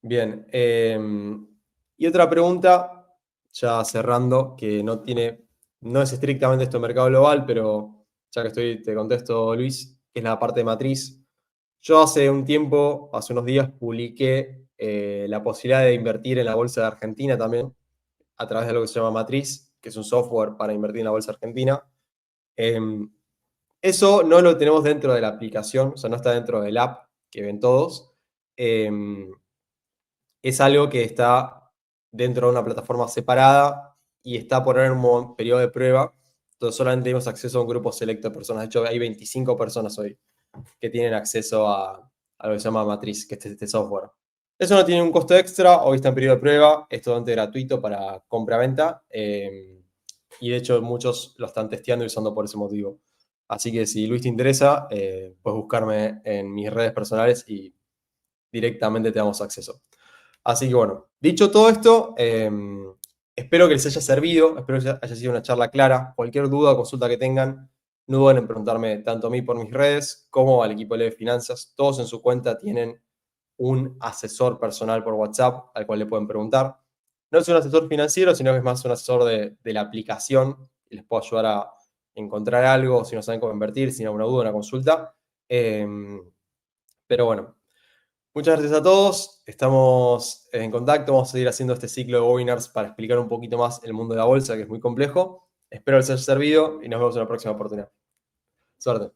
Bien. Y otra pregunta, ya cerrando, que no es estrictamente esto de mercado global, pero ya que te contesto, Luis, que es la parte de matriz. Yo hace un tiempo, hace unos días, publiqué la posibilidad de invertir en la bolsa de Argentina también, a través de lo que se llama Matriz, que es un software para invertir en la bolsa argentina. Eso no lo tenemos dentro de la aplicación, o sea, no está dentro del app que ven todos. Es algo que está dentro de una plataforma separada y está por ahora en un periodo de prueba. Entonces solamente tenemos acceso a un grupo selecto de personas. De hecho, hay 25 personas hoy que tienen acceso a lo que se llama Matriz, que es este software. Eso no tiene un costo extra, hoy está en periodo de prueba, es totalmente gratuito para compra-venta. Y de hecho muchos lo están testeando y usando por ese motivo. Así que si Luis te interesa, puedes buscarme en mis redes personales y directamente te damos acceso. Así que bueno, dicho todo esto, espero que les haya servido, espero que haya sido una charla clara. Cualquier duda o consulta que tengan, no duden en preguntarme tanto a mí por mis redes como al equipo de Finanzas. Todos en su cuenta tienen un asesor personal por WhatsApp al cual le pueden preguntar. No es un asesor financiero, sino que es más un asesor de la aplicación y les puedo ayudar a encontrar algo, si no saben cómo invertir, si tienen alguna duda, una consulta. Pero bueno, muchas gracias a todos. Estamos en contacto. Vamos a seguir haciendo este ciclo de webinars para explicar un poquito más el mundo de la bolsa, que es muy complejo. Espero les haya servido y nos vemos en la próxima oportunidad. Suerte.